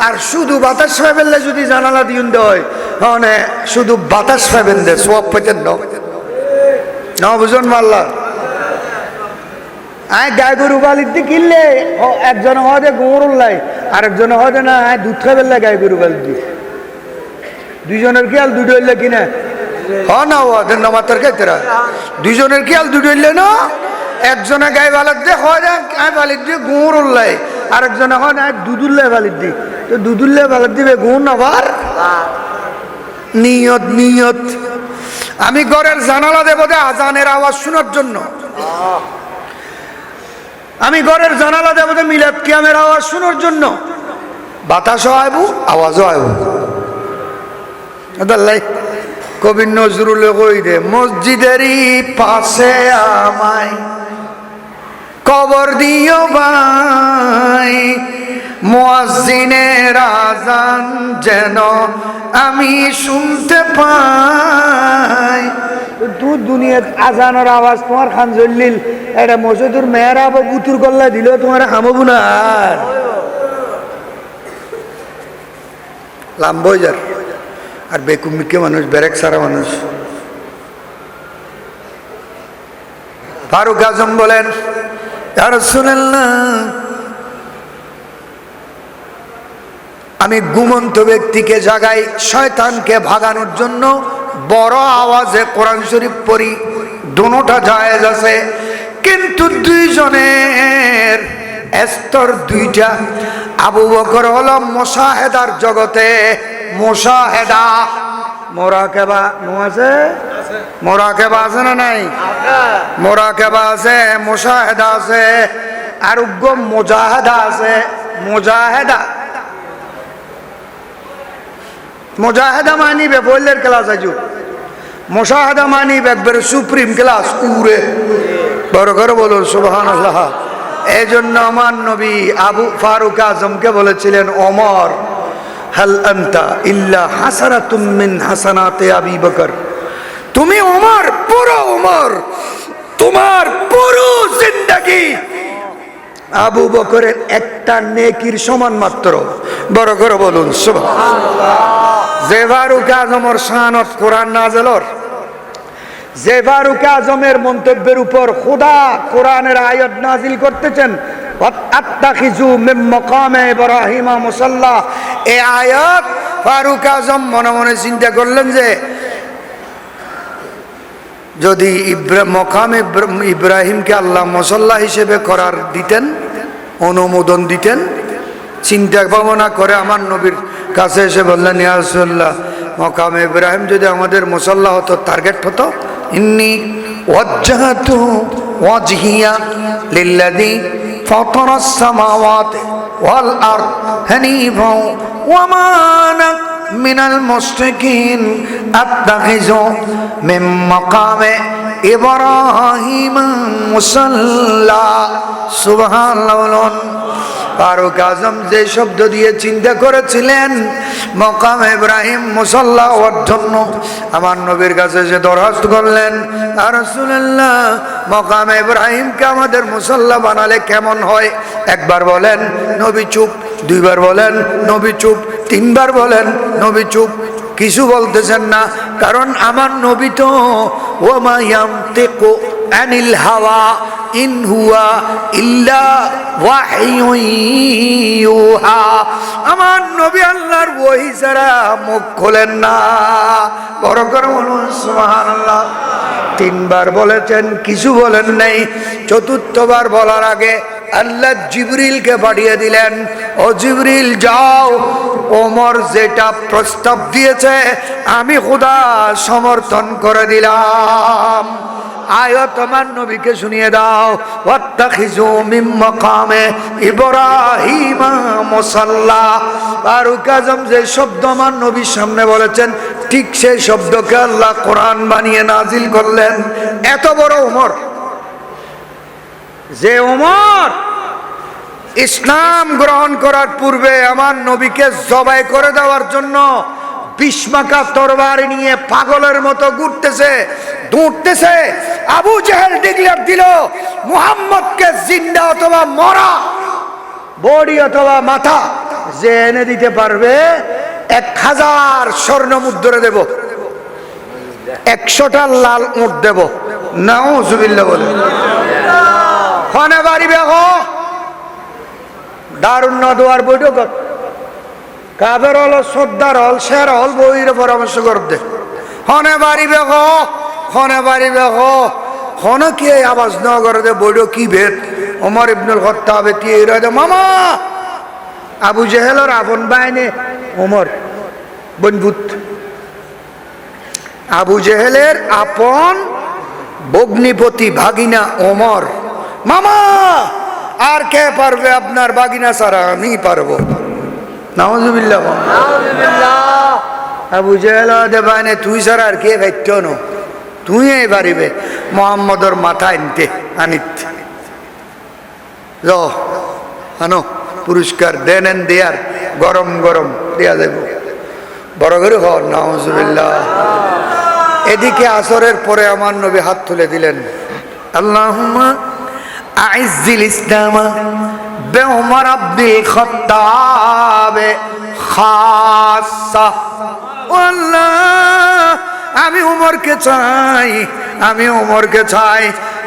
আর শুধু বাতাস পাইবেন যদি জানালা দিন দেয় মানে শুধু বাতাস পাইবেন দে সোয়াব পেতেন না বুঝুন মাল্লা। গাই গরু বালির দিয়ে কিনলে একজন হদে গোমর উল্লাই আর একজন হদে না দুধ খাইবেন গাই গরু বালির দিয়ে দুইজনের খেয়াল দুটো হইলে কিনা না ওদের নামাতার ক্ষেত্রে দুইজনের খেয়াল দুটো হইলে না একজনে গাই বালির দিয়ে হয় গাই বালির দিয়ে গোমর উল্লাই আর একজনে হয় না দুধুল্লাই বালির দিয়ে, তো দুধুল্লাই বালির দিবে গুণ আবার নিয়ত নিয়ত। আমি ঘরের জানালা দেব দে আজানের আওয়াজ শোনার জন্য, আমি ঘরের জানালা দেব মিলাদ কিয়ামের আওয়াজ শোনার জন্য, বাতাসও আইব, আওয়াজও আইব। কবি নজরুল কই দে, মসজিদেরই পাশে আমায় কবর দিও ভাই, মুয়াজ্জিনের আযান যেন আমি শুনতে পাই। তুই দুনিয়াত আজানের আওয়াজ তোমার খান জল্লিল এটা মসজিদের মেয়েরা বুতুর গল্লা দিল তোমার হামবু না লাম্বইজার আর বেকুমিকে মানুষ বেরেক সারা মানুষ। ফারুক আজম বলেন, ইয়া রাসূলুল্লাহ, আমি ঘুমন্ত ব্যক্তিকে জাগাই শয়তানকে ভাগানোর জন্য বড় আওয়াজে কোরআন শরীফ পড়ি, দুটোটা জায়েজ আছে, কিন্তু দুইজনের স্তর দুইটা। আবু বকর হলো মুশাহেদার জগতে, মুশাহেদা মোরাকাবা আছে, মোরাকাবা আছে না নাই? মোরাকাবা আছে, মুশাহেদা আছে, আর মুজাহাদা আছে। মুজাহেদা মুজাহাদা মানিবে বললের ক্লাস আজু, মুশাহাদা মানিবে একবারে সুপ্রিম ক্লাস উড়ে। বড় করে বলুন সুবহানাল্লাহ। এই জন্য আমার নবী আবু ফারুক আজমকে বলেছিলেন, ওমর হাল আনতা ইল্লা হাসানাতুম মিন হাসানাতে আবি বকর, তুমি ওমর, পুরো ওমর, তোমার পুরো জিন্দেগি আবু বকরের একটা নেকির সমান মাত্র। বড় করে বলুন সুবহানাল্লাহ। যে ফারুক আজমের শানত কোরআন নাযিলর, যে ফারুক আজমের মন্তব্যের উপর খোদা কোরআনের আয়াত নাযিল করতেছেন, আত্তাখিযু মিন মাকামে ইব্রাহিম মুসাল্লা, এই আয়াত ফারুক আজম মনে মনে চিন্তা করলেন যে যদি মকামে ইব্রাহিমকে আল্লাহ মুসাল্লা হিসেবে করার দিতেন, অনুমোদন দিতেন, চিন্তা ভাবনা করে আমার নবীর কাছে এসে বললেন, ইয়া রাসূলুল্লাহ, মকামে ইব্রাহিম যদি আমাদের মুসাল্লা হতো, টার্গেট হতো, ইন্নী ওয়াজ্জাহতু ওয়াজহিয়া লিল্লাযী ফাতারাস সামাওয়াতি ওয়াল আরদ হানিফাও ওয়া মা আনা মিনাল মুশরিকিন আত্তাখিযু মিন মাকামে ইব্রাহিম মুসাল্লা। সুবহানাল্লাহ। ফারুক আজম যে শব্দ দিয়ে চিন্তা করেছিলেন মকাম ইব্রাহিম মুসাল্লা হওয়ার জন্য, আমার নবীর কাছে যে দরখাস্ত করলেন, ইয়া রাসূলুল্লাহ, মকাম ইব্রাহিমকে আমাদের মুসাল্লা বানালে কেমন হয়? একবার বলেন নবী চুপ, দুইবার বলেন নবী চুপ, তিনবার বলেন নবী চুপ, কিছু বলতেছেন না। কারণ আমার নবী তো ওমা ইয়ানতিকু আনিল হাওয়া ইন হুয়া ইল্লা ওয়াহয়ুন ইউহা, আমার নবী আল্লাহর ওহী ছাড়া মুখ খোলেন না। বড় করে বলুন সুবহানাল্লাহ। তিনবার বলেছেন, কিছু বলেন নাই। চতুর্থবার বলার আগে আল্লাহ জিবরিলকে পাঠিয়ে দিলেন, ও জিবরিল যাও, ওমর যেটা প্রস্তাব দিয়েছে আমি খোদা সমর্থন করে দিলাম। আয়াত তোমার নবীকে শুনিয়ে দাও, ওয়াত্তাখিযু মিন মাকামে ইব্রাহিম মুসাল্লা। ফারুক আজম যে শব্দ আমার নবীর সামনে বলেছেন, ঠিক সেই শব্দকে আল্লাহ কোরআন বানিয়ে নাজিল করলেন। এত বড় ওমর, যে ওমর ইসলাম গ্রহণ করার পূর্বে আমার নবীকে জবাই করে দেওয়ার জন্য বিস্মাকা তরবারি নিয়ে পাগলের মতো ঘুরতেছে, দৌড়তেছে। আবু জেহেল ডিক্লেয়ার দিল, মুহাম্মদকে জিন্দা অথবা মরা, বডি অথবা মাথা যে এনে দিতে পারবে 1000 স্বর্ণ মুদ্রা দেব, 100টা লাল উট দেব। নাউজুবিল্লাহ বলে ফনে বাড়ি বেগো দারুন নদওয়ার বৈঠক কাবের হল, সর্দার হল, শের হল, বইয়ের পরামর্শ করতে হনে বাড়ি বেগো, হনে বাড়ি বেগো, হনে কি আওয়াজ ন করে দে বৈঠক কি ভেদ। ওমর ইবনুল খাত্তাব এতিয়ে দে মামা, আবু জেহেলের আপন বাইনে ওমর বনভূত, আবু জেহেলের আপন ভগ্নিপতি ভাগিনা ওমর, মামা আর কে পারবে আপনার বাগিনা ছাড়া, আমি পারবো। নাউজুবিল্লাহ। আবু জেহেল দেবানে তুই ছাড়া আর কে ভাইত্য ন, তুই এই পারিবে মোহাম্মদর মাথা আনিত আনো পুরস্কার দেন দেয়ার গরম গরম দেয়া যাব বড় করে হন। নাউজুবিল্লাহ। এদিকে আসরের পরে আমার নবী হাত তুলে দিলেন, আল্লাহুম্মা আইজ্জিল ইসলাম বিউমর আব্দুল খাত্তাব খাসা। আল্লাহ আমি উমরকে চাই, আমি উমরকে চাই।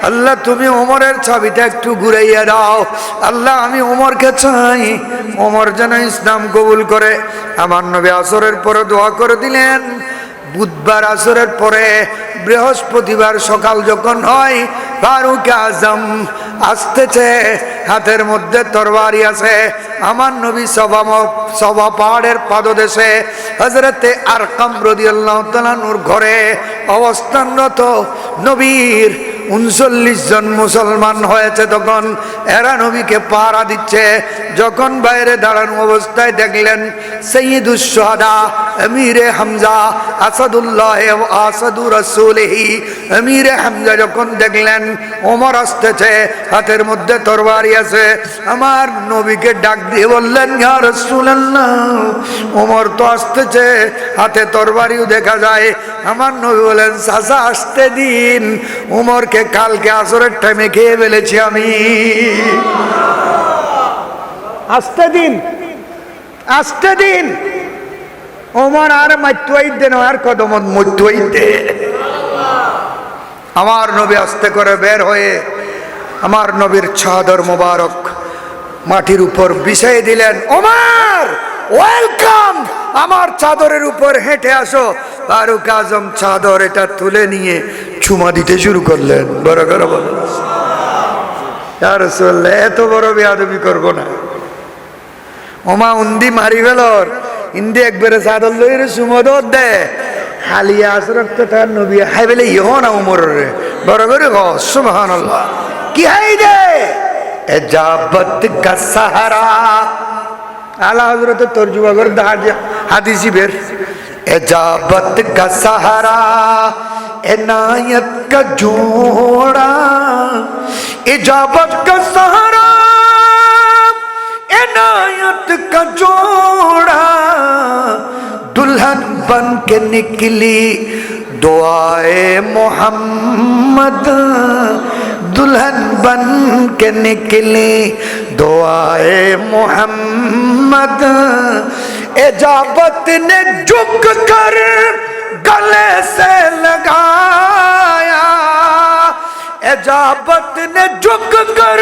আল্লাহ তুমি ওমরের চাবিটা একটু ঘুরাইয়া দাও। আল্লাহ আমি ওমরকে চাই, ওমর যেন ইসলাম কবুল করে। আমার নবী আসরের পরে দোয়া করে দিলেন। বুধবার আসরের পরে বৃহস্পতিবার সকাল যখন হয়, ফারুক আজম আসতেছে, হাতের মধ্যে তরবারি আছে। আমার নবী সভা পাহাড়ের পাদদেশে হযরতে আরকাম রাদিয়াল্লাহু তাআলা নূর ঘরে অবস্থানরত। নবীর 39 জন মুসলমান হয়েছে তখন, এরা নবীকে পাহারা দিচ্ছে। যখন বাইরে দাঁড়ানো অবস্থায় দেখলেন সাইয়্যিদুশ শুহাদা আমিরে হামজা আসাদুল্লাহ আসাদুর রাসূলিহি আমিরে হামজা যখন দেখলেন ওমর আসতেছে, হাতের মধ্যে তরবারি আছে, আমার নবীকে ডাক দিয়ে বললেন, ইয়া রাসূলুল্লাহ ওমর তো আসতেছে, হাতে তরবারিও দেখা যায়। আমার নবী বলেন, চাচা আসতে দিন, ওমরকে কালকে আসরের টাইমে খেয়ে ফেলেছি আমি, আসতে দিন, আসতে দিন। ওমর আর মাইতুয়াই দেন, আর কদম মইতুয়াই দে। আমার নবী আস্তে করে বের হয়ে আমার নবীর চাদর মোবারক মাটির উপর বিছাই দিলেন। ওমর ওয়েলকাম, আমার চাদরের উপর হেঁটে আসো। ফারুক আজম চাদর এটা তুলে নিয়ে চুমা দিতে শুরু করলেন। বড় করে বলো, ইয়া রাসূলুল্লাহ এত বড় বেয়াদবি করবো না। ওমা উন্দি মারি ফেলর ইন্দি একবারে চাদর লইরে চুমা দে হালিয়া আসরক তো তার নবী হাই বলে ইহ না উমরের। বড় করে হ সুবহানাল্লাহ। কি হাই দে এজাবত কা সাহারা, আলা হযরত তরজমা করে হাদিসি বের। এজাবত কা সাহারা এনায়ত কা জোড়া, এজাবত কা সাহারা এনায়ত কা জোড়া, दुल्हन बन के निकली दुआए मोहम्मद, दुल्हन बन के निकली दुआए मोहम्मद। इजाबत ने झुक कर गले से लगाया, इजाबत ने झुक कर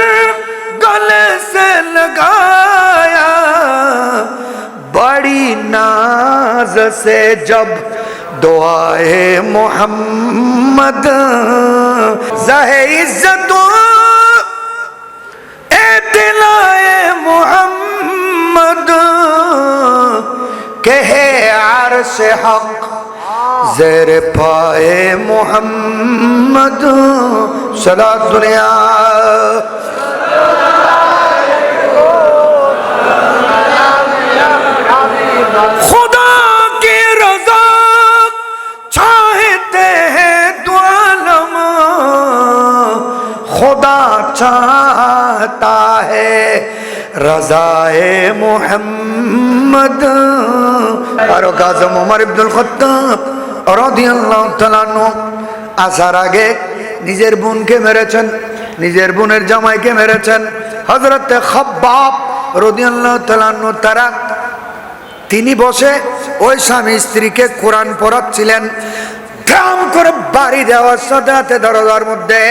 गले से लगाया, बड़ी नाज से जब दुआए मोहम्मद, ज़हे इज्जत ए दिलाए मोहम्मद, कहे अर्श हक ज़ेर पाए मोहम्मद। सलात दुनिया खुदा की रज़ा चाहते हैं दो आलम, खुदा चाहता है रज़ाए मोहम्मद। फारूक आज़म उमर इब्नुल खत्ताब রাদিয়াল্লাহু তাআলা আনহু আসার আগে নিজের বোনকে মেরেছেন, নিজের বোনের জামাইকে মেরেছেন। হযরতে খাব্বাব রাদিয়াল্লাহু তাআলা আনহু তারা তিনি বসে ওই স্বামী স্ত্রীকে কোরআন পড়াচ্ছিলেন। ধাম করে বাড়ি দেওয়ার সাথে সাথে দরজার মধ্যে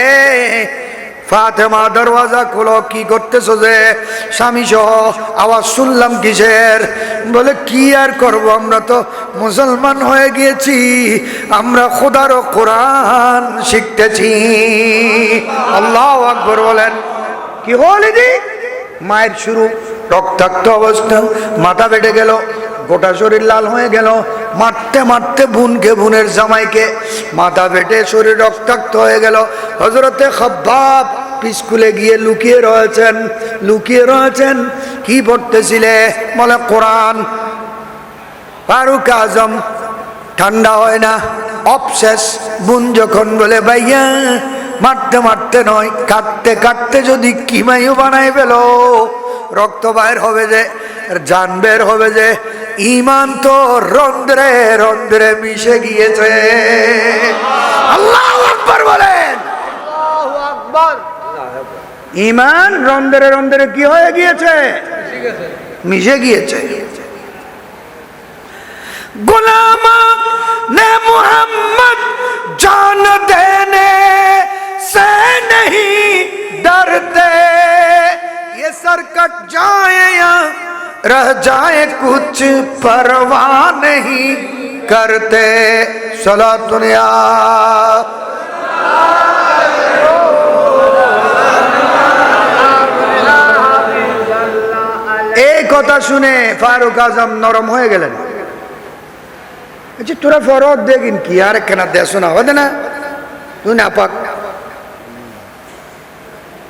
ফাতেমা দরওয়াজা খোলো, কি করতেছো যে? স্বামী সহ আওয়াজ শুনলাম কিসের? বলে কি আর করব, আমরা তো মুসলমান হয়ে গিয়েছি, আমরা খোদারও কোরআন শিখতেছি। আল্লাহু আকবার বলেন। কি হল দি? মায়ের শুরু, রক্তাক্ত অবস্থা, মাথা বেটে গেল, গোটা শরীর লাল হয়ে গেল। মারতে মারতে বোনকে, বোনের জামাইকে মাথা বেটে শরীর রক্তাক্ত হয়ে গেল। হযরতে খাব্বাব স্কুলে গিয়ে লুকিয়ে রয়েছেন। কি পড়তেছিলে? বলে কোরআন। ফারুক আজম ঠান্ডা হয় না, অবশেষ বোন যখন বলে ভাইয়া মারতে মারতে নয়, কাটতে কাটতে যদি কিমাইও বানাই ফেলো, রক্ত বাইর হবে যে, জান বের হবে যে, ইমান তো রন্ধ্রে রন্ধ্রে মিশে গিয়েছে। আল্লাহু আকবার বলেন। ইমান রন্ধ্রে রন্ধ্রে কি হয়ে গিয়েছে? মিশে গিয়েছে। गुलाम ने मोहम्मद जान देने से नहीं डरते, ये सर कट जाए या रह जाए कुछ परवाह नहीं करते। सला दुनिया এই কথা শুনে ফারুক আজম নরম হয়ে গেলেন। তোরা ফরদ দেখিন কি আর কেনা দেশ না হবে না, তুই না পাক,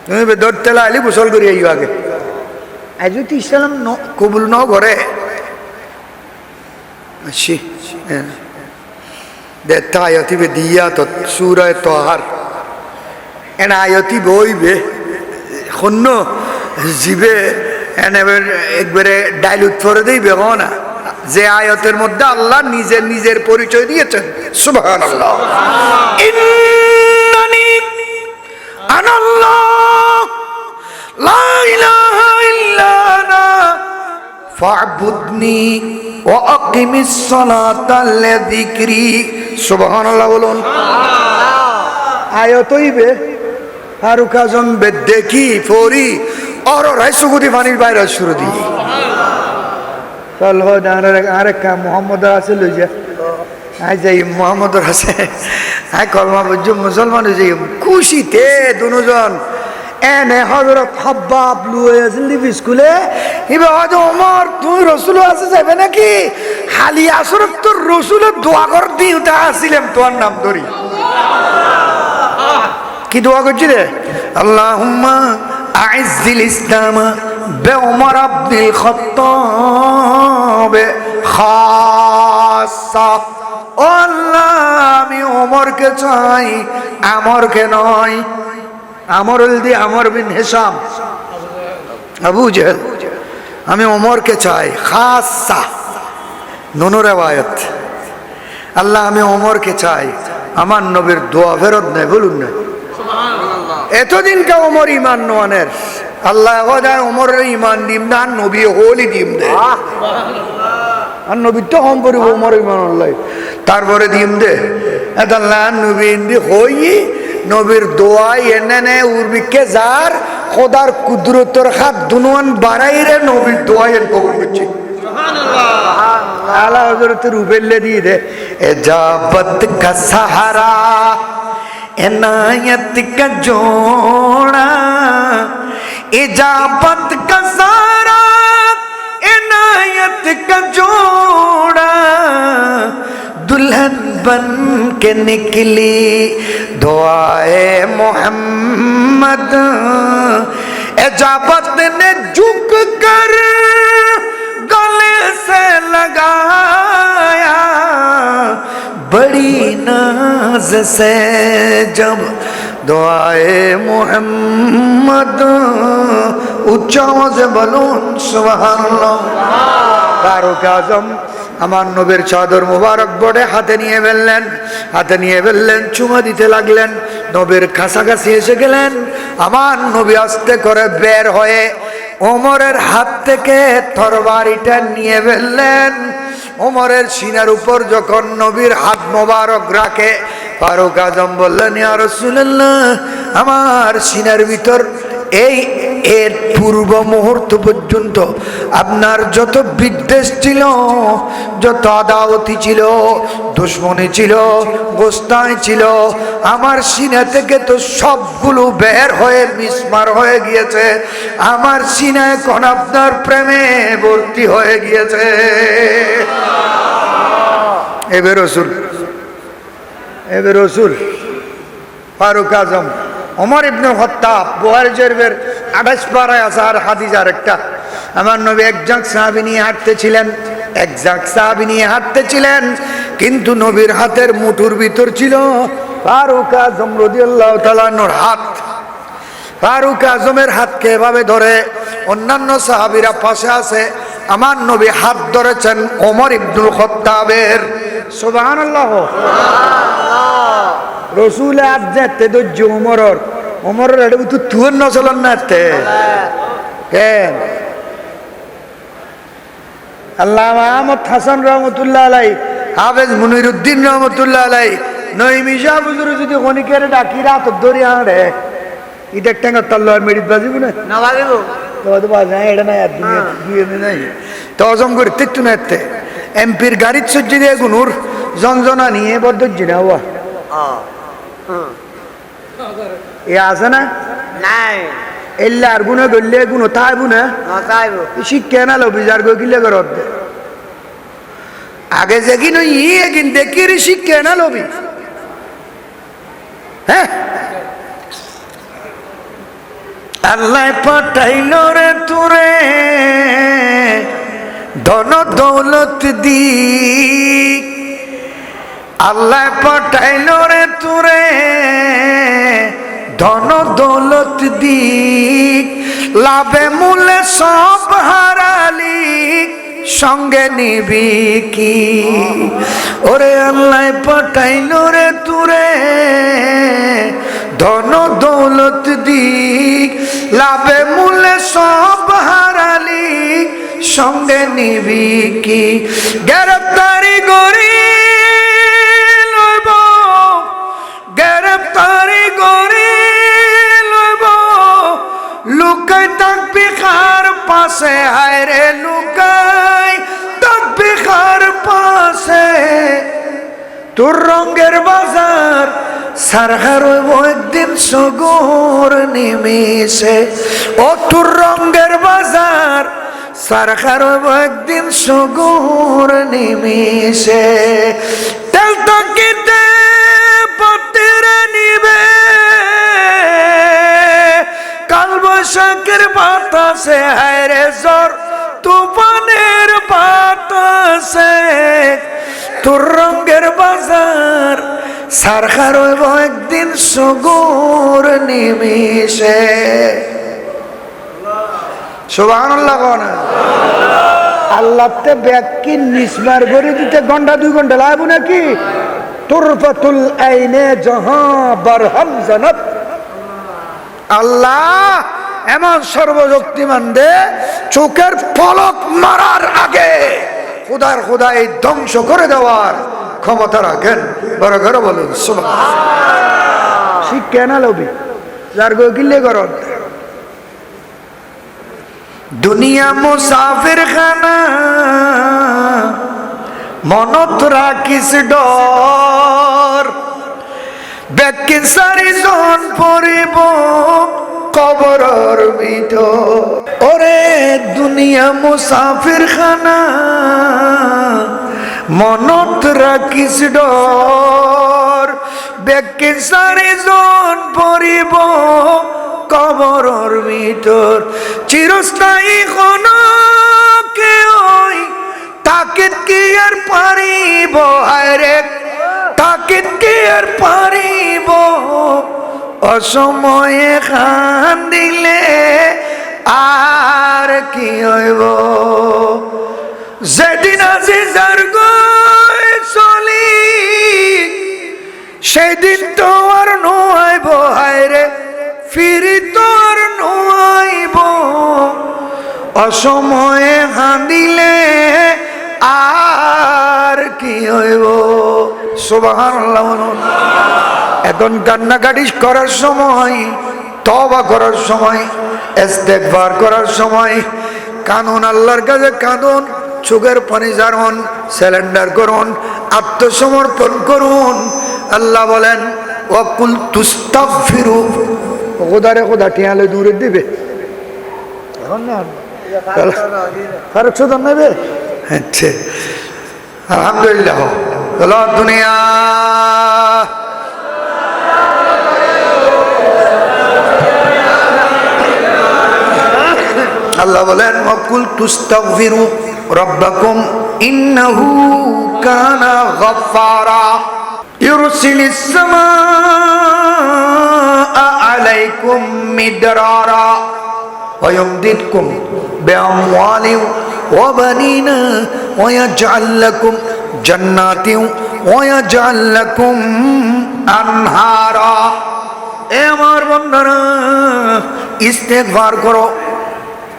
তুমি ধরতে লাইলি গোসল করি আইও আগে। আজ তুই ইসলাম কবুল ন করে দেতা আয়তি বে দিয়া তো সুরায় তোহার এনা আয়তি বইবে শূন্য জিবে এনে একবারে ডাইলুট করে দিবে না, যে আয়াতের মধ্যে আল্লাহ নিজের পরিচয় দিয়েছেন। সুবহানাল্লাহ। ইন্নানি আনাল্লাহ লা ইলাহা ইল্লা আনা ফা'বুদনি ওয়া আকিমিস সালাতা লিযিকরি। সুবহানাল্লাহ বলুন। আয়াত হইবে ফারুক আজম বে দেখি ফরি আর রাইসুগুদি পানির বাইরে শুরু দি আরেক মোহাম্মদ আছে লই যা আই যাই মোহাম্মদ আছে আই কলমা বুঝ মুসলমান হয়ে যাই খুশিতে দুজন এনে হযরত হাব্বাব লুয়ে আসল স্কুলে ইবে হয়তো ওমর তুই রসুল আছে যাবে নাকি হালি আসর তো রসুলের দোয়া কর দিউটা আসিলাম তোর নাম ধরি কি দোয়া করছি রে? আল্লাহুম্মা আইজ্জিল ইসলাম বেউমর আব্দুল খাত্তাব খাসা। ও আল্লাহ আমি ওমরকে চাই, আমরকে নয়। আমর দি আমর বিন হিসাম আবু জেহেল, আমি ওমরকে চাই খাসা। নুন রিওয়ায়াত আল্লাহ আমি ওমরকে চাই, আমার নবীর দোয়া ফেরত নেই। বলুন না এতদিন কা ওমর ইমান নোয়ানের আল্লাহ ওমরের ইমান দিম না, নবী হোলি দিম দে। আর নবীর তো কম পড়ব ওমর ইমান আল্লাহ তারপরে দিম দে। আল্লাহ নবী দি হই নবীর দোয়া এনে উর্বিকে যার খোদার কুদরতর হাত দুনুয়ান বাড়াইরে নবীর দোয়া এন কবুল করছি। আলা হযরত রুবেল্লে দিয়ে দে এজাবত কা সাহারা इनायत का जोड़ा, इजाबत का सारा इनायत का जोड़ा, दुल्हन बन के निकली दुआए मोहम्मद। इजाबत ने झुक कर गले से लगाया, बड़ी नाज से जब दुआए मोहम्मद। उच्चा से বলুন সুবহানাল্লাহ। ফারুক আজম আমার নবীর চাদর মুবারক বড়ে হাতে নিয়ে ফেললেন, চুমা দিতে লাগলেন। নবীর কাছাকাছি এসে গেলেন। আমার নবী আস্তে করে বের হয়ে ওমরের হাত থেকে তরবারিটা নিয়ে ফেললেন। ওমরের সিনার উপর যখন নবীর হাত মোবারক রাখে, ফারুক আজম বললেন ইয়া রাসূলুল্লাহ, আমার সিনার ভিতর এর পূর্ব মুহূর্ত পর্যন্ত আপনার যত বিদ্বেষ ছিল, যত আদাওয়াতি ছিল, দুশমনী ছিল, গোস্তায় ছিল, আমার সিনা থেকে তো সবগুলো বের হয়ে মিসমার হয়ে গিয়েছে। আমার সিনা এখন আপনার প্রেমে ভর্তি হয়ে গিয়েছে। এবে রসুল ফারুক আজম ওমর ইবনুল খাত্তাব বুখারী শরীফের 28 পারায় আছে আর হাদিস আরেকটা। আমার নবী একজন সাহাবী নিয়ে হাঁটতেছিলেন, কিন্তু নবীর হাতের মুঠোর ভিতর ছিল ফারুক আজম রাদিয়াল্লাহু তাআলা আনহুর হাত। ফারুক আজমের হাতকে এভাবে ধরে, অন্যান্য সাহাবীরা পাশে আছে, আমার নবী হাত ধরেছেন ওমর ইবনুল খাত্তাবের। সুবহানাল্লাহ। রসুল হাত যেতে ধৈর্য ওমরের এটা তো তুর নচলন না কেন? আল্লামা আহমদ হাসান রহমতুল্লাহ আলাই, হাফেজ মুনিরউদ্দিন রহমতুল্লাহ আলাই, নঈমি শাহ হুজুর যদি খনিকের ডাকি রাত ধরে আড়ে এটা ট্যাঙ্গা তল্লার মেডিট বাজিব না বাজিব তো বাজে এটা নাই আর দুনিয়া নাই তো অজম করে তিত্তু না এতে এমপির গাড়ির সজ্জি দিয়ে গুনুর জঞ্জনা নিয়ে বদ্ধ না হওয়া এ আছে না নাই এল্লা আর গুণে গড়লে গুণ তাইব না শিক্ষা না লো বিচার গো কিলে কর আগে যে কিনো এগিন দেখি শিক্ষা না লবি। হ্যাঁ, আল্লাহ পাঠাইল রে তোরে ধন দৌলত দি, আল্লাহ পাঠাইল রে তোরে ধন দৌলত দি, লাভে মূলে সব হারালি সঙ্গে নিবি কি? ওরে আল্লাহ পাঠাইল রে তোরে ধন দৌলত দি, লাভে মূলে সব হারালি সঙ্গে নিবি কি? গ্রেফতারি গরি লইব, গ্রেফতারি গরি লইব, লুকাই থাকবি কার পাশে? হায় রে লুকাই থাকবি কার পাশে? তোর রঙের বাজার সারহার হইব একদিন সগর নিমিশে। ও তোর রঙের বাজার সারহার হইব একদিন সগর নিমিশে। তেল তাকিতে পতিরে নিবে কাল বৈশাখের বাতাসে, হায় রে জ্বর তুফানের বাতাসে। তোর রঙের বাজার সারখার হইব একদিন সগর নিমিশে। সুবহানাল্লাহ। আল্লাহতে ব্যাকি নিসবার করে দিতে ঘন্টা 2 ঘন্টা লাগবে নাকি? তুরফাতুল আইনে জাহাঁ বারহাম জানাত। আল্লাহ এমন সর্বশক্তিমান দে চোখের পলক মারার আগে খুদার খুদাই ধ্বংস করে দেওয়ার ক্ষমতা রাখেন। বড় ঘরে বলুন সুবহানাল্লাহ। শিক্ষা না লবি যার গো কিলে করত দুনিয়া মুসাফির খানা, মনত রাখিস ডর, ব্যাকি চারিজন পড়িব কবরের ভিতর। ওরে দুনিয়া মুসাফির খানা, মনত রাখিস ডর, ব্যাকি চারিজন পড়িব কবরের ভিতর। চিরস্থায়ী কোন কেউ তাকে কি আর পারিব? হায় রে তাকে কি আর পারিব? অসময়ে খান দিলে আর কি হইব? যেদিন আজি যার গই চলি সেদিন তো আর নইব, হায় রে ফিরি তো আর নইব। অসময়ে খান দিলে আর কি হইব? সুবহানাল্লাহ। এখন কান্নাকাটি করার সময়, তওবা করার সময়, ইস্তেগফার করার সময়, কানুন আল্লাহর কাছে কাঁদুন, চোখের পানি ঝাড়ুন, সিলিন্ডার করুন, আত্মসমর্পণ করুন। আল্লাহ বলেন ওয়াকুল তুস্তাগফিরু, খোদারে খোদা টিয়ালে দূরে দিবে এখন না ফারুক সুদান নেবে। আচ্ছা আলহামদুলিল্লাহ। দুনিয়া আল্লাহ বলেন ওয়াকুল তুস্তাগফিরু রাব্বাকুম ইন্নাহু কানা গাফফারা ইউরসিলিস সামাআ আলাইকুম মিদরারা ওয়া ইউমদিদকুম বিআমওয়ালিন ওয়া বানিনা ওয়া ইয়াজআল লাকুম জান্নাতিন ওয়া ইয়াজআল লাকুম আনহারা। এ আমার বান্দারা, ইস্তেগফার করো,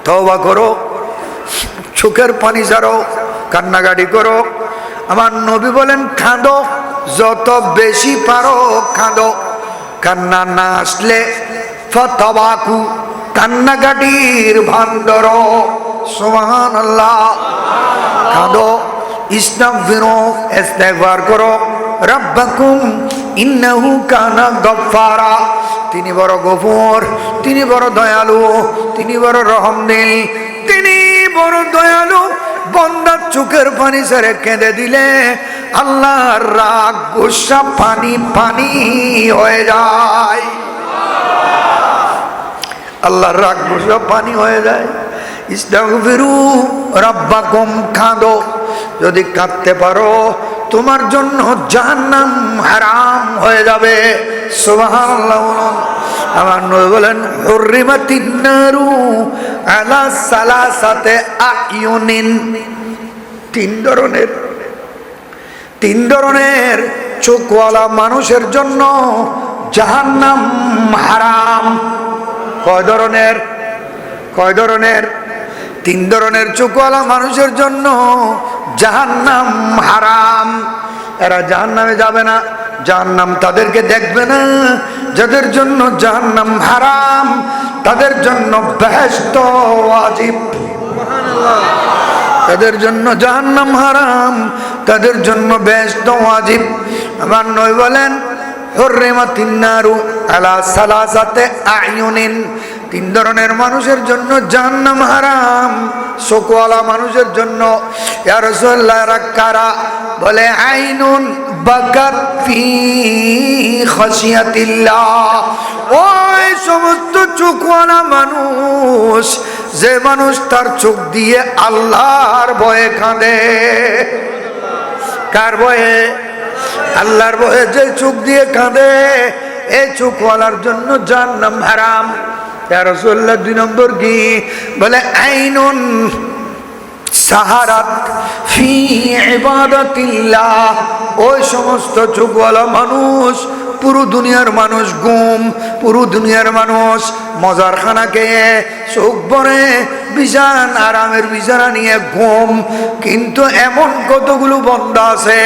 তওবা করো, চোখের পানি ঝাড়ো, কান্নাকাটি করো। আমার নবী বলেন কাঁদো, যত বেশি পারো কাঁদো। কান্না না আসলে ফাতাবাকু, কান্নাকাটির ভান ধরো। সুবহানাল্লাহ। কাঁদো, ইস্তাগফিরু, ইস্তেগফার করো। রাব্বাকুম ইন্নাহু কানা গফফারা, তিনি বড় গফুর, তিনি বড় দয়ালু, তিনি বড় রহমদিল, তিনি বড় দয়ালু। বান্দার চোখের পানি ছেড়ে কেঁদে দিলে আল্লাহর রাগ গুসা পানি পানি হয়ে যায়। আল্লাহর রাগ গুসা পানি হয়ে যায়। ইস্তাগফিরু রাব্বাকুম, কাঁদো। যদি কাঁদতে পারো তোমার জন্য জাহান্নাম হারাম হয়ে যাবে। সুবহানাল্লাহ। আমার নবী বলেন হুররিমাতিন নারু আলা সালাসাতে আয়ুনিন, তিন ধরনের চোখওয়ালা মানুষের জন্য জাহান্নাম হারাম। কয় ধরনের? তিন ধরনের চোখওয়ালা মানুষের জন্য জাহান্নাম হারাম। এরা জাহান্নামে যাবে না, জাহান্নাম তাদেরকে দেখবে না। যাদের জন্য জাহান্নাম হারাম তাদের জন্য বেহেশত ওয়াজিব। তাদের জন্য জাহান্নাম হারাম, তাদের জন্য বেহেশত ওয়াজিব। আমার নবী বলেন হুররিমাতিন নারু আলা সালাসাতে আয়ুনিন, তিন ধরনের মানুষের জন্য জাহান্নাম হারাম, চোখওয়ালা মানুষের জন্য। ইয়া রাসূলুল্লাহ, কারা? বলে আইনুন বাকাত ফি খাশিয়াতিল্লাহ, ওই সমস্ত চোখওয়ালা মানুষ যে মানুষ তার চোখ দিয়ে আল্লাহর ভয়ে কাঁদে। কার ভয়ে? আল্লাহর ভয়ে যে চোখ দিয়ে কাঁদে, এই চোখওয়ালার জন্য জাহান্নাম হারাম। ইয়া রাসূলুল্লাহ, দুই নম্বর কি? বলে আইনুন সাহারাত ফি ইবাদাতিল্লাহ, ওই সমস্ত চোখওয়ালা মানুষ, পুরো দুনিয়ার মানুষ ঘুম, পুরো দুনিয়ার মানুষ মজার খানা খেয়ে চোখ ভরে বিছান আরামের বিছানা নিয়ে ঘুম, কিন্তু এমন কতগুলো বান্দা আছে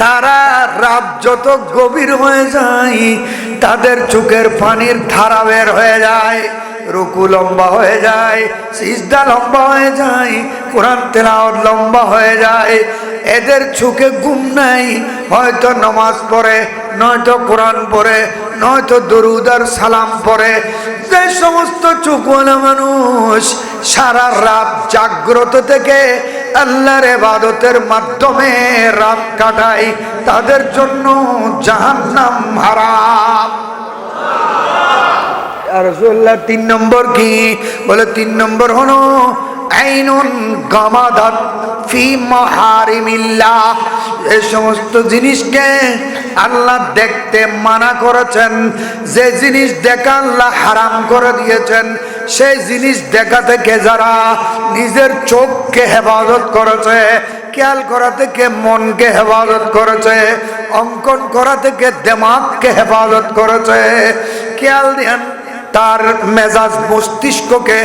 তারা রাত যত গভীর হয়ে যায় তাদের চোখের পানির ধারা বের হয়ে যায়, রুকু লম্বা হয়ে যায়, সিজদা লম্বা হয়ে যায়, কোরআন তেলাওয়াত লম্বা হয়ে যায়। এদের চোখে ঘুম নাই, হয়তো নামাজ পড়ে, নয়তো কোরআন পড়ে, নয়তো দরুদ আর সালাম পড়ে। যে সমস্ত চোখওয়ালা মানুষ সারা রাত জাগ্রত থেকে আল্লাহর ইবাদতের মাধ্যমে রাত কাটায়, তাদের জন্য জাহান্নাম হারাম। আর রাসূলুল্লাহ, তিন নম্বর কি? বলে তিন নম্বর হলো আইনুন গামাদাত ফি মাহারিমিল্লাহ, এই সমস্ত জিনিসকে আল্লাহ দেখতে মানা করেছেন, যে জিনিস দেখা আল্লাহ হারাম করে দিয়েছেন, সেই জিনিস দেখা থেকে যারা নিজের চোখকে হেফাজত করেছে, খেয়াল করা থেকে মনকে হেফাজত করেছে, অঙ্কন করা থেকে দিমাগকে হেফাজত করেছে, খেয়াল দেন তার মেজাজ মস্তিষ্ককে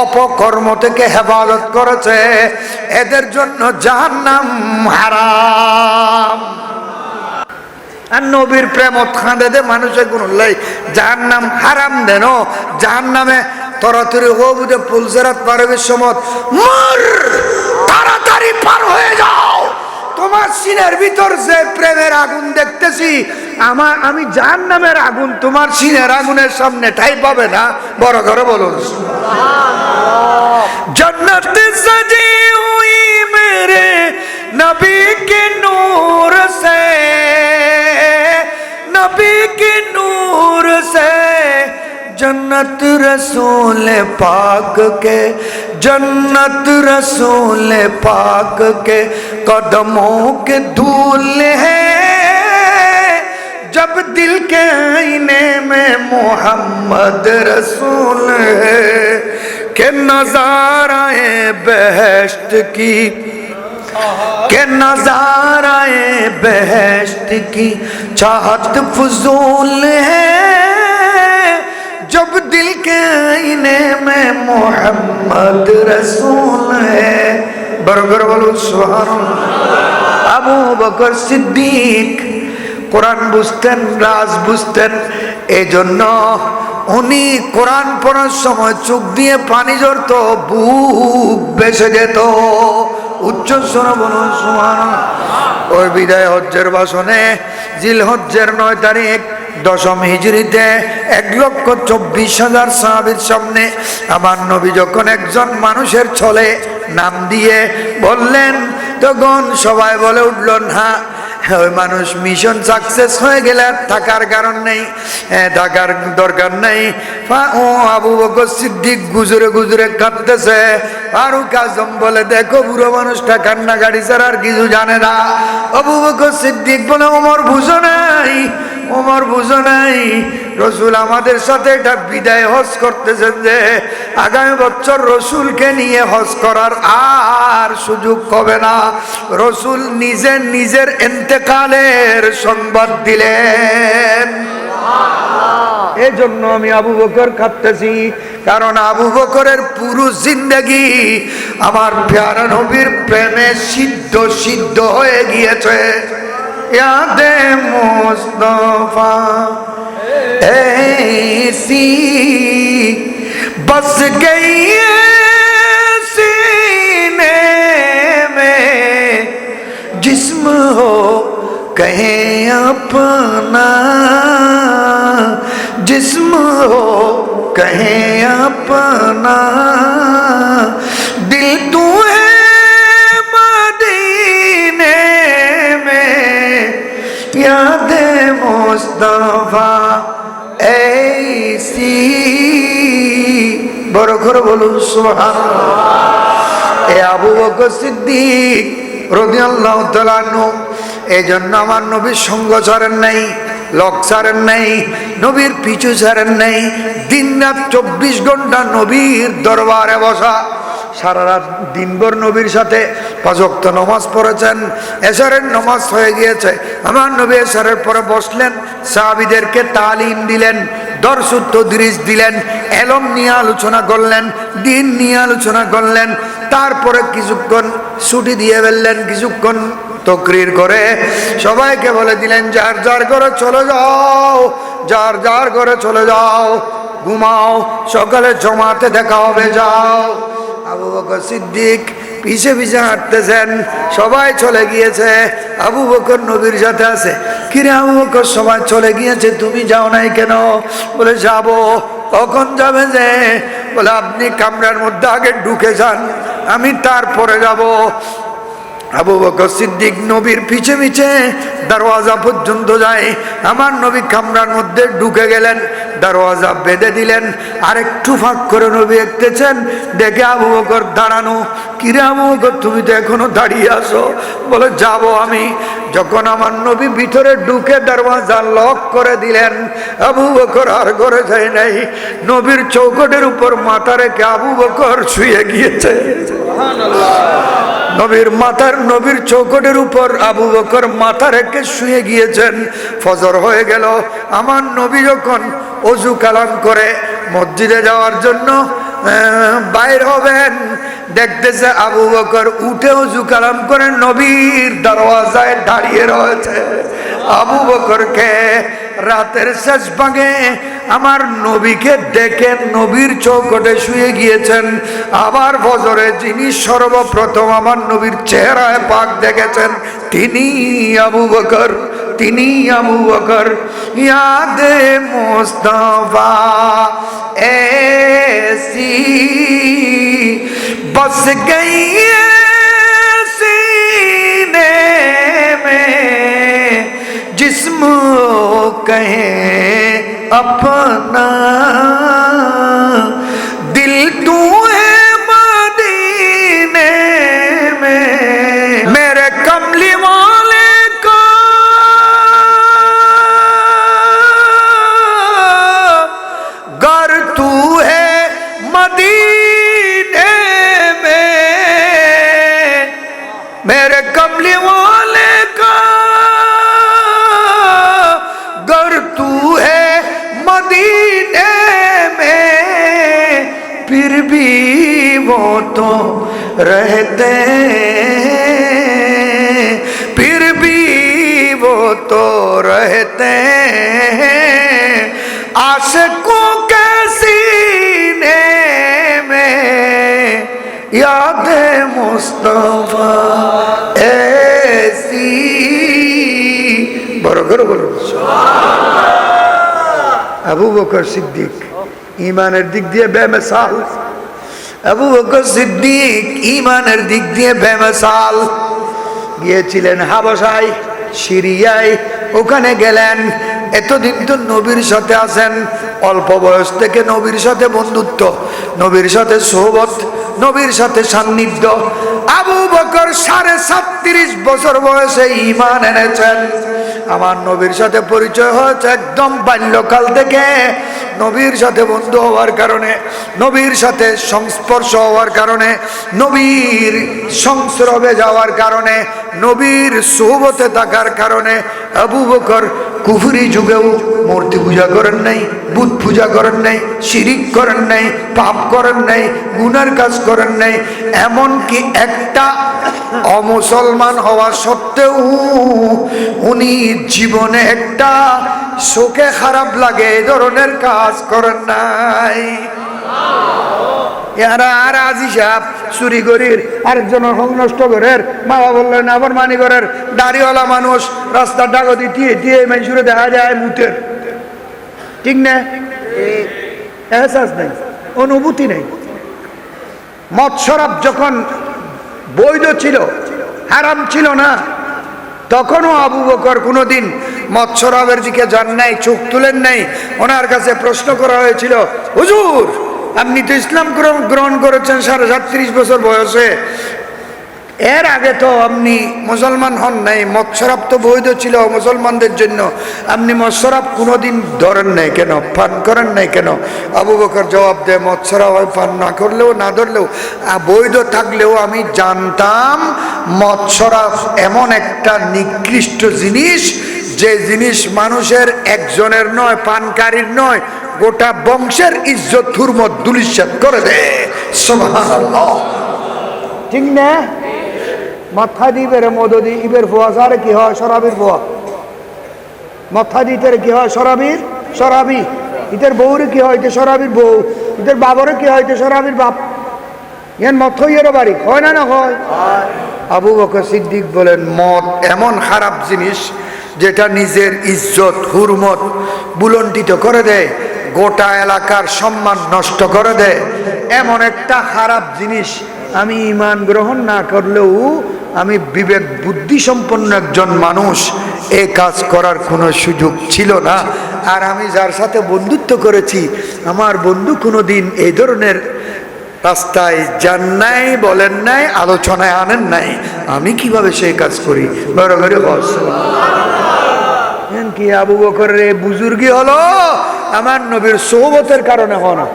অপকর্ম থেকে হেফাজত করেছে, এদের জন্য জাহান্নাম হারাম। আর নবীর প্রেমত খাঁদে দে মানুষের গুণ লাই জাহান্নাম হারাম দেন। জাহান্নামে তরাতরি হবুদে পুলসেরাত পারবের সময় মর, তাড়াতাড়ি পার হয়ে যাও। তোমার সিনের ভিতর যে প্রেমের আগুন দেখতেছি, আমি জাহান্নামের আগুন তোমার সিনের আগুনের সামনে ঠাই পাবে না। বড় করে বলুন जन्नत सजी हुई मेरे नबी के नूर से, नबी के नूर से जन्नत रसूल पाक के, जन्नत रसूल पाक के कदमों के धूल है। जब दिल के आईने में मोहम्मद रसूल है के नजाराए बहश्त की, के नजाराए बहश्त की चाहत फजूल है। जब दिल के आईने में मोहम्मद रसूल है। बरबर बोलो सुभान अल्लाह। আবু বকর সিদ্দিক কোরআন বুঝতেন, রাজ বুঝতেন, এজন্য উনি কোরআন পড়ার সময় চোখ দিয়ে পানি ঝরতো, বুক ভেসে যেত। উচ্চ স্বরে বলুন সুবহানাল্লাহ। ওই বিদায় হজ্জের ভাষণে জিলহজ্জের 9 তারিখ 10ম হিজরিতে 1,24,000 সাহাবীর সামনে আমার নবী যখন একজন মানুষের ছলে নাম দিয়ে বললেন, তখন সবাই বলে উঠল, না ওই মানুষ মিশন সাকসেস হয়ে গেলে আর থাকার কারণ নেই, থাকার দরকার নেই। ও আবু বকর সিদ্দিক গুজরে গুজরে কাঁদতেছে। ফারুক আজম বলে, দেখো বুড়ো মানুষটা কান্নাকাটি ছাড়া আর কিছু জানে না। আবু বকর সিদ্দিক বলে, ওমর বুঝো নাই, ওমর বুঝো নাই, রসুল আমাদের সাথে এটা বিদায় হজ করতেছেন যে আগামী বছর রসুলকে নিয়ে হজ করার আর সুযোগ হবে না। রসুল নিজে নিজের ইন্তেকালের সংবাদ দিলেন। এই জন্য আমি আবু বকর কাঁদতেছি, কারণ আবু বকরের পুরো জিন্দেগি আমার প্যারা নবীর প্রেমে সিদ্ধ সিদ্ধ হয়ে গিয়েছে। यादे मुस्तफा ऐसी बस गई सीने में, जिस्म हो कहे अपना, जिस्म हो कहे अपना, दिल तू है यादे मुस्तफा ऐसी। বড় করে বলুন সুবহানাল্লাহ। এ আবু বকর সিদ্দিক রাদিয়াল্লাহু তাআলা আনহু এই জন্য আমার নবীর সঙ্গ ছাড়েন নাই, লক ছাড়েন নাই, নবীর পিছু ছাড়েন নাই। দিন রাত 24 ঘন্টা নবীর দরবারে বসা, সারা রাত দিনভর নবীর সাথে 5 ওয়াক্ত নামাজ পড়েছেন। এশারের নামাজ হয়ে গিয়েছে, আমার নবী এশারের পরে বসলেন, সাহাবীদেরকে তালিম দিলেন, দর্শ তদরিস দিলেন, এলম নিয়ে আলোচনা করলেন, দিন নিয়ে আলোচনা করলেন। তারপরে কিছুক্ষণ ছুটি দিয়ে ফেললেন, কিছুক্ষণ তকরির করে সবাইকে বলে দিলেন, যার যার ঘরে চলে যাও, যার যার ঘরে চলে যাও, ঘুমাও, সকালে জমাতে দেখা হবে, যাও। আবু বকর সিদ্দিক পিছে পিছে হাঁটতেছেন, সবাই চলে গিয়েছে, আবু বকর নবীর সাথে আছে। কিরে আবু বকর, সবাই চলে গিয়েছে, তুমি যাও নাই কেন? বলে যাব। কখন যাবে যে? বলে আপনি কামরার মধ্যে আগে ঢুকে যান, আমি তারপরে যাব। আবু বকর সিদ্দিক নবীর পিছে পিছে দরওয়াজা পর্যন্ত যায়। আমার নবী কামরার মধ্যে ঢুকে গেলেন, দরওয়াজা বেঁধে দিলেন। আর একটু ফাঁক করে নবী দেখতেছেন, দেখে আবু বকর দাঁড়ানো। কিরে আবু বকর, তুমি তো এখনো দাঁড়িয়ে আসো? বলে যাব আমি। যখন আমার নবী ভিতরে ঢুকে দরওয়াজা লক করে দিলেন, আবু বকর আর ঘরে যায় নাই। নবীর চৌকটের উপর মাথা রেখে আবু বকর শুয়ে গিয়েছে। নবীর মাথার, নবীর চৌকটের উপর আবু বকর মাথা রেখে শুয়ে গিয়েছেন। ফজর হয়ে গেল। আমার নবী যখন ওযু কালাম করে মসজিদে যাওয়ার জন্য বাইর হবেন, দেখতেছে আবু বকর উঠে ওযু কালাম করে নবীর দরওয়াজায় দাঁড়িয়ে রয়েছে। আবু বকরকে রাতের শেষ ভাগে আমার নবীকে দেখে নবীর চৌকটে শুয়ে গিয়েছেন। আবার ফজরে যিনি সর্বপ্রথম আমার নবীর চেহারায় পাক দেখেছেন, তিনি আবু বকর, তিনি আবু বকর। ইয়াদে মুস্তাফা ऐसी बस गई सीने में, जिस्म कहे अपना दिल तू है मदीने में मेरे कमली वाले का घर तू है मदीने में मेरे कमली वाले का घर तू है मदीने में फिर भी वो तो रहते फिर भी वो तो रहते आशिकों के सीने में याद मुस्तफा ऐसी বড় করে বলুন আবু বকর সিদ্দিক ঈমানের দিক দিয়ে বেমিসাল আবু বকর সিদ্দিক ঈমানের দিক দিয়ে বেমিসাল গিয়েছিলেন হাবশায় সিরিয়ায় ওখানে গেলেন এতদিন তো নবীর সাথে আছেন অল্প বয়স থেকে নবীর সাথে বন্ধুত্ব নবীর সাথে সোহবত নবীর সাথে সান্নিধ্য আবু বকর 37.5 বছর বয়সে ঈমান এনেছেন আমার নবীর সাথে পরিচয় হয়েছে একদম বাল্যকাল থেকে নবীর সাথে বন্ধু হওয়ার কারণে নবীর সাথে সংস্পর্শ হওয়ার কারণে নবীর সংস্রবে যাওয়ার কারণে নবীর সোহবতে থাকার কারণে আবু বকর কুফরি যুগেও মূর্তি পূজা করেন নাই বুত পূজা করেন নাই শিরিক করেন নাই পাপ করেন নাই গুনার কাজ করেন নাই এমনকি একটা অমুসলমান হওয়া সত্ত্বেও উনি জীবনে একটা শোকে খারাপ লাগে এই ধরনের কাজ করেন নাই আর আজি সাহেব চুরি করির আরেকজন নষ্ট করের বাবা বললেন আবার মানি করের দাড়িওয়ালা মানুষ রাস্তার ডাগতি দিয়ে দিয়ে মানুষের দেখা যায় মুতের ঠিক না এহসাস নেই অনুভূতি নেই মদ শরাব যখন বৈধ ছিল হারাম ছিল না তখনও আবু বকর কোনোদিন মদ শরাবের দিকে যান নাই চোখ তুলেন নাই ওনার কাছে প্রশ্ন করা হয়েছিল হুজুর আপনি তো ইসলাম গ্রহণ করেছেন 37 বছর বয়সে এর আগে তো আপনি মুসলমান হন নাই মদ শরাব তো বৈধ ছিল মুসলমানদের জন্য আপনি মদ শরাব কোনোদিন ধরেন নাই কেন পান করেন নাই কেন আবু বকর জবাব দেয় মদ শরাব পান না করলেও না ধরলেও বৈধ থাকলেও আমি জানতাম মদ শরাব এমন একটা নিকৃষ্ট জিনিস যে জিনিস মানুষের একজনের নয় পানকারীর নয় গোটা বংশের ইজ্জত হুরমত দুলিশাত করে দেয় সুবহানাল্লাহ ঠিক না মাথা দিবের মদদি ইবের ফোয়া সারে কি হয় শরাবির ফোয়া মাথা দিতে কি হয় শরাবি ইতের বউরে কি হয় ইতে শরাবির বউ ইতের বাবরে কি হয় ইতে শরাবির বাপ ইয়ান মদ হইয়ের বাড়ি হয় না হয় আবু বকর সিদ্দিক বলেন মদ এমন খারাপ জিনিস যেটা নিজের ইজ্জত হুরমত বুলন্ডিত করে দেয় গোটা এলাকার সম্মান নষ্ট করে দেয় এমন একটা খারাপ জিনিস আমি ঈমান গ্রহণ না করলেও আমি বিবেক বুদ্ধি সম্পন্ন একজন মানুষ এই কাজ করার কোনো সুযোগ ছিল না আর আমি যার সাথে বন্ধুত্ব করেছি আমার বন্ধু কোনোদিন এই ধরনের রাস্তায় যান নাই বলেন নাই আলোচনায় আনেন নাই আমি কিভাবে সেই কাজ করি বড় করে বস কি আবু বকরের এই বুজুর্গি হলো আমার নবীর সোহবতের কারণে হয় না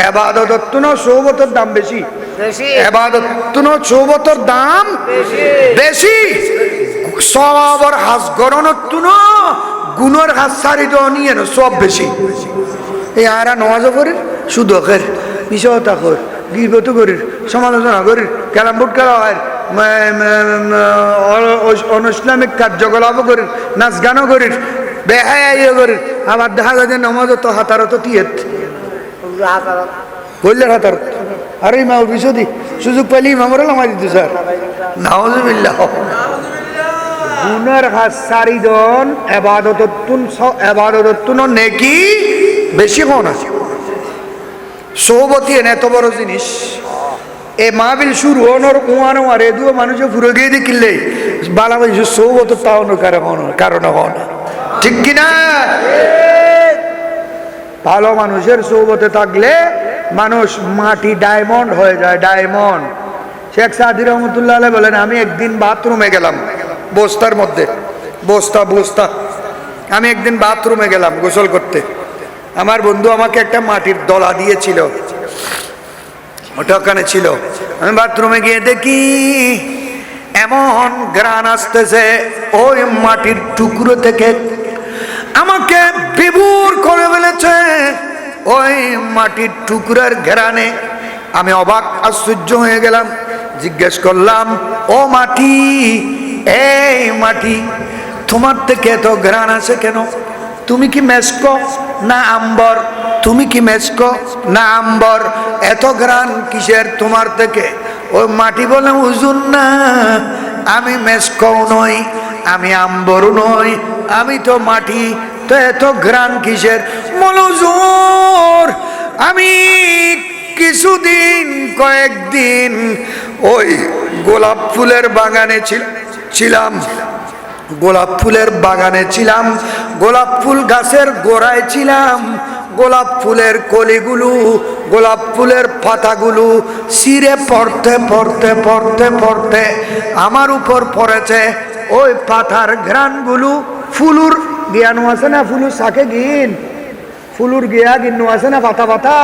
ইবাদত তুনো সোহবতের দাম বেশি ইবাদত তুনো সোহবতের দাম বেশি সওয়াবের হাস গণনত তুনো গুনার হাস সারি দাও নিয়ে না সব বেশি এই আরা নামাজ পড়েন শুধু কর বিষয়তা কর গিবত করির সমালোচনা করির ক্যারামবোর্ড খেলা হয় অনইসলামিক কার্যকলাপ করির নাচ গানও করির বেহায়া করির আবার দেখা যায় যে নামাজ তো হাতারত টিয়েত বললে হাতারত আরে মা বিশদি সুযোগ পাইলে ইমামরা লামাই দিত স্যার নাউজুবিল্লাহ গুনার হাত সারিদন এবাদতুন নেকি বেশি কোন আছে সোহবতি এত বড় জিনিস এ মাহবিল শুরু হওয়ার ওয়ানো আর এদুও মানুষে ফুরে গিয়ে দেখিলে বালা সোহবত তাও কারণে হন ঠিক কিনা ভালো মানুষের সোহবতে থাকলে মানুষ মাটি ডায়মন্ড হয়ে যায়, ডায়মন্ড। শেখ সাদি রহমতুল্লাহ আলাইহি বলেন, আমি একদিন বাথরুমে গেলাম, বস্তার মধ্যে বস্তা, আমি একদিন বাথরুমে গেলাম গোসল করতে। আমার বন্ধু আমাকে একটা মাটির দলা দিয়েছিল, ওটা ওখানে ছিল। আমি বাথরুমে গিয়ে দেখি এমন ঘ্রাণ আসতেছে ওই মাটির টুকরো থেকে, আমাকে বিভোর করে ফেলেছে ওই মাটির টুকরার ঘ্রাণে। আমি অবাক আশ্চর্য হয়ে গেলাম, জিজ্ঞেস করলাম, ও মাটি, এই মাটি, তোমার থেকে এত ঘ্রাণ আসে কেন? তুমি কি মেসকো না আম্বর? তুমি কি মেসকো না আম্বর? এত ঘ্রাণ কিসের তোমার থেকে? ওই মাটি বলে, হুজুর না, আমি মেসকও নই, আমি আম্বরও নই, আমি তো মাটি, তো এত ঘ্রাণ কিসের? বলো হুজুর, আমি কিছুদিন কয়েকদিন ওই গোলাপ ফুলের বাগানে ছিলাম, গোলাপ ফুলের বাগানে ছিলাম, গোলাপ ফুল গাছের গোড়ায় ছিলাম, গোলাপ ফুলের কলিগুলো, গোলাপ ফুলের পাতাগুলো ছিঁড়ে পড়তে পড়তে পড়তে পড়তে আমার উপর পড়েছে। ওই পাতার ঘ্রাণগুলো ফুলুর জ্ঞানও আছে না, ফুলুর শাকে গিন, ফুলুর গিয়া গিন্নু আছে না, পাতা পাতা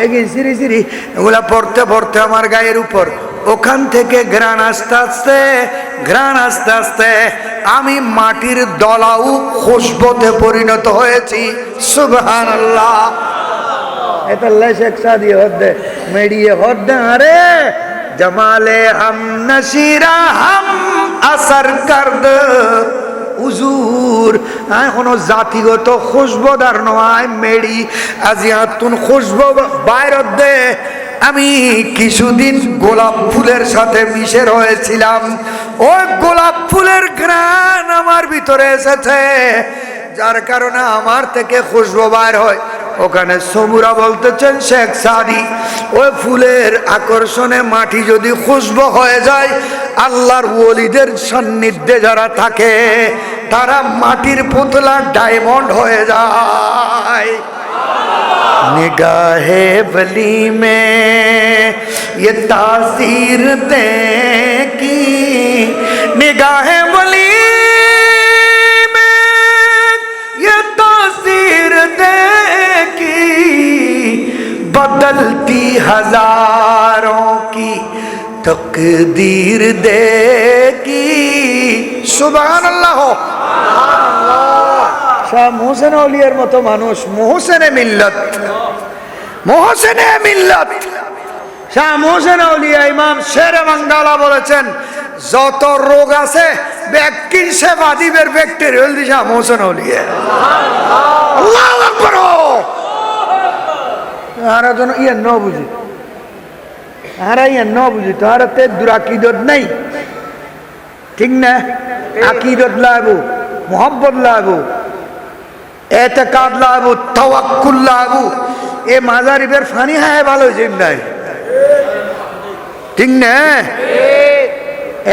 এগিয়ে সিঁড়ি সিঁড়ি এগুলা পড়তে পড়তে আমার গায়ের উপর। ওখান থেকে ঘ্রাণ আস্তে আস্তে, ঘ্রাণ আস্তে আস্তে আমি মাটির দলাও খুশবুতে পরিণত হয়েছি। সুবহানাল্লাহ। এটা শেখ সাদি হদ্দে মেডিয়ে হদ্দে, আরে জমালে হাম নশিরা হাম আসর করদ হুজুর, কোনো জাতিগত খুশবুদার নয়, মেডি আজিয়াতুন খুশবু বাইর দে। আমি কিছুদিন গোলাপ ফুলের সাথে মিশে রয়েছিলাম, ওই গোলাপ ফুলের ঘ্রাণ আমার ভিতরে এসেছে, যার কারণে আমার থেকে খুশবু বাইর হয়। ওখানে সবুরা বলতেছেন, শেখ সাদি, ওই ফুলের আকর্ষণে মাটি যদি খুশবু হয়ে যায়, আল্লাহর ওলিদের সান্নিধ্যে যারা থাকে তারা মাটির পুতলা ডায়মন্ড হয়ে যায়। निगाहे वली में ये तासीर देखी, निगाहे वली में ये तासीर देखी, बदलती हजारों की तकदीर देखी। सुभान अल्लाह। শাহ মোহসেন আউলিয়ার মতো মানুষ, মোহসেনে মিল্লত, মোহসেনে মিল্লত। শাহ মোহসেন আউলিয়া ইমাম শেরে বাঙ্গালা বলেছেন, যত রোগ আছে ব্যক্তির সেবা দিবের ব্যক্তির হলদি শাহ মোহসেন আউলিয়া। আল্লাহু আকবার। আর জন ইয়া ন বুঝি, আর ইয়া ন বুঝি, তার তে দুরাকিদত নাই, ঠিক না? আকিদত লাগু, মোহাব্বত লাগু, এতেকাদ লাগু, তাওয়াক্কুল লাগু। এ মাজারিবের ফানি হ্যাঁ ভালো জিম নাই, ঠিক না?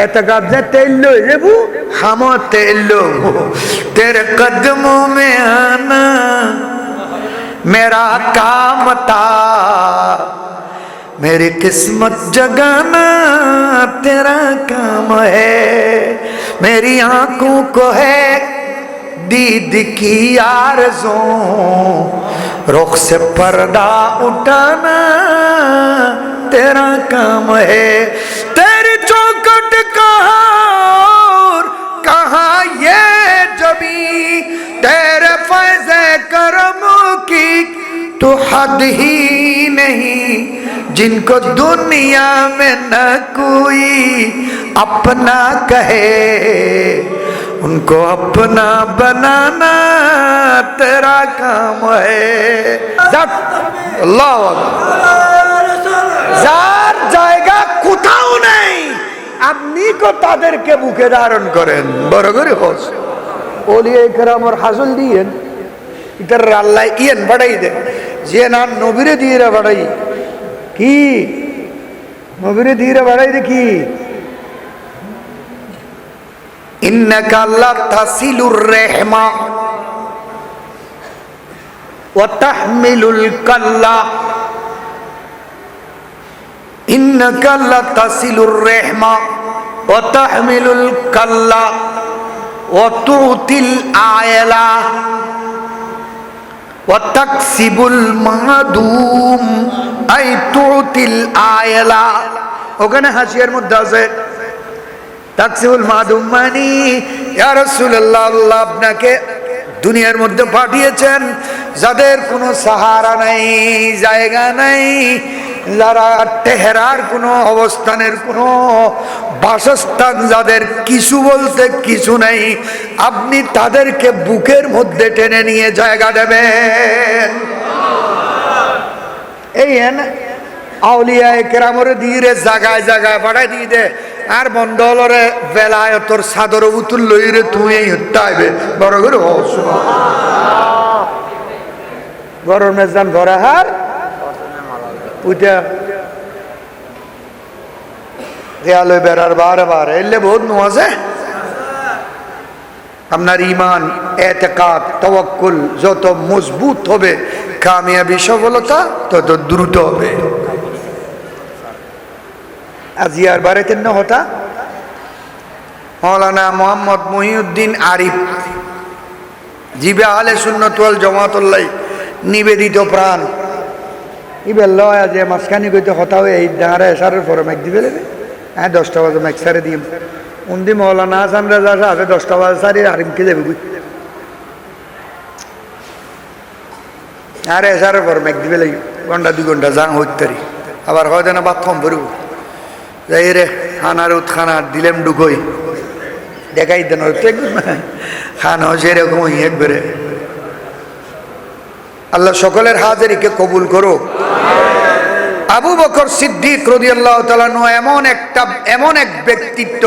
এতেকাদ যে তেল লো রেবু, হাম তেল লো, তেরে কদমোं में आना मेरा काम था, मेरी किस्मत जगाना तेरा काम है, मेरी आंखों को है दीद की आरज़ू, रुख से पर्दा उठाना तेरा काम है, तेरी चौखट कहाँ कहाँ ये जबी, तेरे फैज़े करम की तो हद ही नहीं, जिनको दुनिया में न कोई अपना कहे, उनको अपना बनाना तेरा काम है। अल्लाह যার জায়গা কোথাও নেই, আপনি কো তাদেরকে বুকে ধারণ করেন, বড় করে হোস ওলিয়ে কেরামর হাসল দিয়েন, ইতার আল্লাহ ইয়েন বাড়াই দেন, যে না নবীরে দিয়ে বাড়াই কি, নবীরে দিয়ে বাড়াই দেখি। ইন্নাকা লা তাসিলুর রাহমা, ওয়া তাহমিলুল কাল্লা ইন্নাকা লাতাসিলুর রাহমা ওয়া তাহমিলুল কাল্লা ওয়া তুতিল আয়লা ওয়া তাকসিবুল মাদুম আই তুতিল আয়লা। ওখানে হাসিয়ার মধ্যে আছে তাকসিবুল মাদুম মানে ইয়া রাসূলুল্লাহ, আল্লাহ আপনাকে দুনিয়ার মধ্যে পাঠিয়েছেন যাদের কোনো সাহারা নাই, জায়গা নাই, যারা টেহেরার কোনো অবস্থানের কোনো বাসস্থান, যাদের কিছু বলতে কিছু নাই, আপনি তাদেরকে বুকের মধ্যে টেনে নিয়ে জায়গা দেবেন। এই আউলিয়া কেরামরে দিয়ে জায়গায় জায়গায় পাঠাই দিয়ে দে আর বন্ধরে বেলায় তোর সাদর উতুল লইরে তুই হইবে বড় করে গরম মেজান ভরা হার উঠা দেয়ালে বেড়ার বারে বারে এলে বহুত নো আছে। আপনার ইমান, এতেকাদ, তাওয়াক্কুল যত মজবুত হবে, কামিয়াবি সফলতা তত দ্রুত হবে। আজিয়ার বাড়িতে না হতা মৌলানা মোহাম্মদ মহিউদ্দিন আরিফ, জিবে আহলে সুন্নাত ওয়াল জামাতুল্লাহ নিবেদিত প্রাণ, ইবে লয় আজ মাঝখানি কইতে হতা হয়ে এই ডাঙারে এসারের পরে ম্যাক দিবে লেবে। হ্যাঁ 10টা বাজে ম্যাক সারে দিম উন্দি মৌলানা হাসান রাজা সাহেব 10টা বাজে সারি আরিমকে যাবে বুঝ আরে এসারের পর ম্যাক দিবে লাগে ঘন্টা 2 ঘন্টা যাং হইতারি আবার হয়তো না বাদ কম ভরব যাই রে খানার খানা দিলেম ঢুকই দেখাই দেন খানা সেরকম একবারে। আল্লাহ সকলের হাজিরিকে কবুল করো। আবু বকর সিদ্দিক রাদিয়াল্লাহু তাআলা আনহু এমন এক ব্যক্তিত্ব,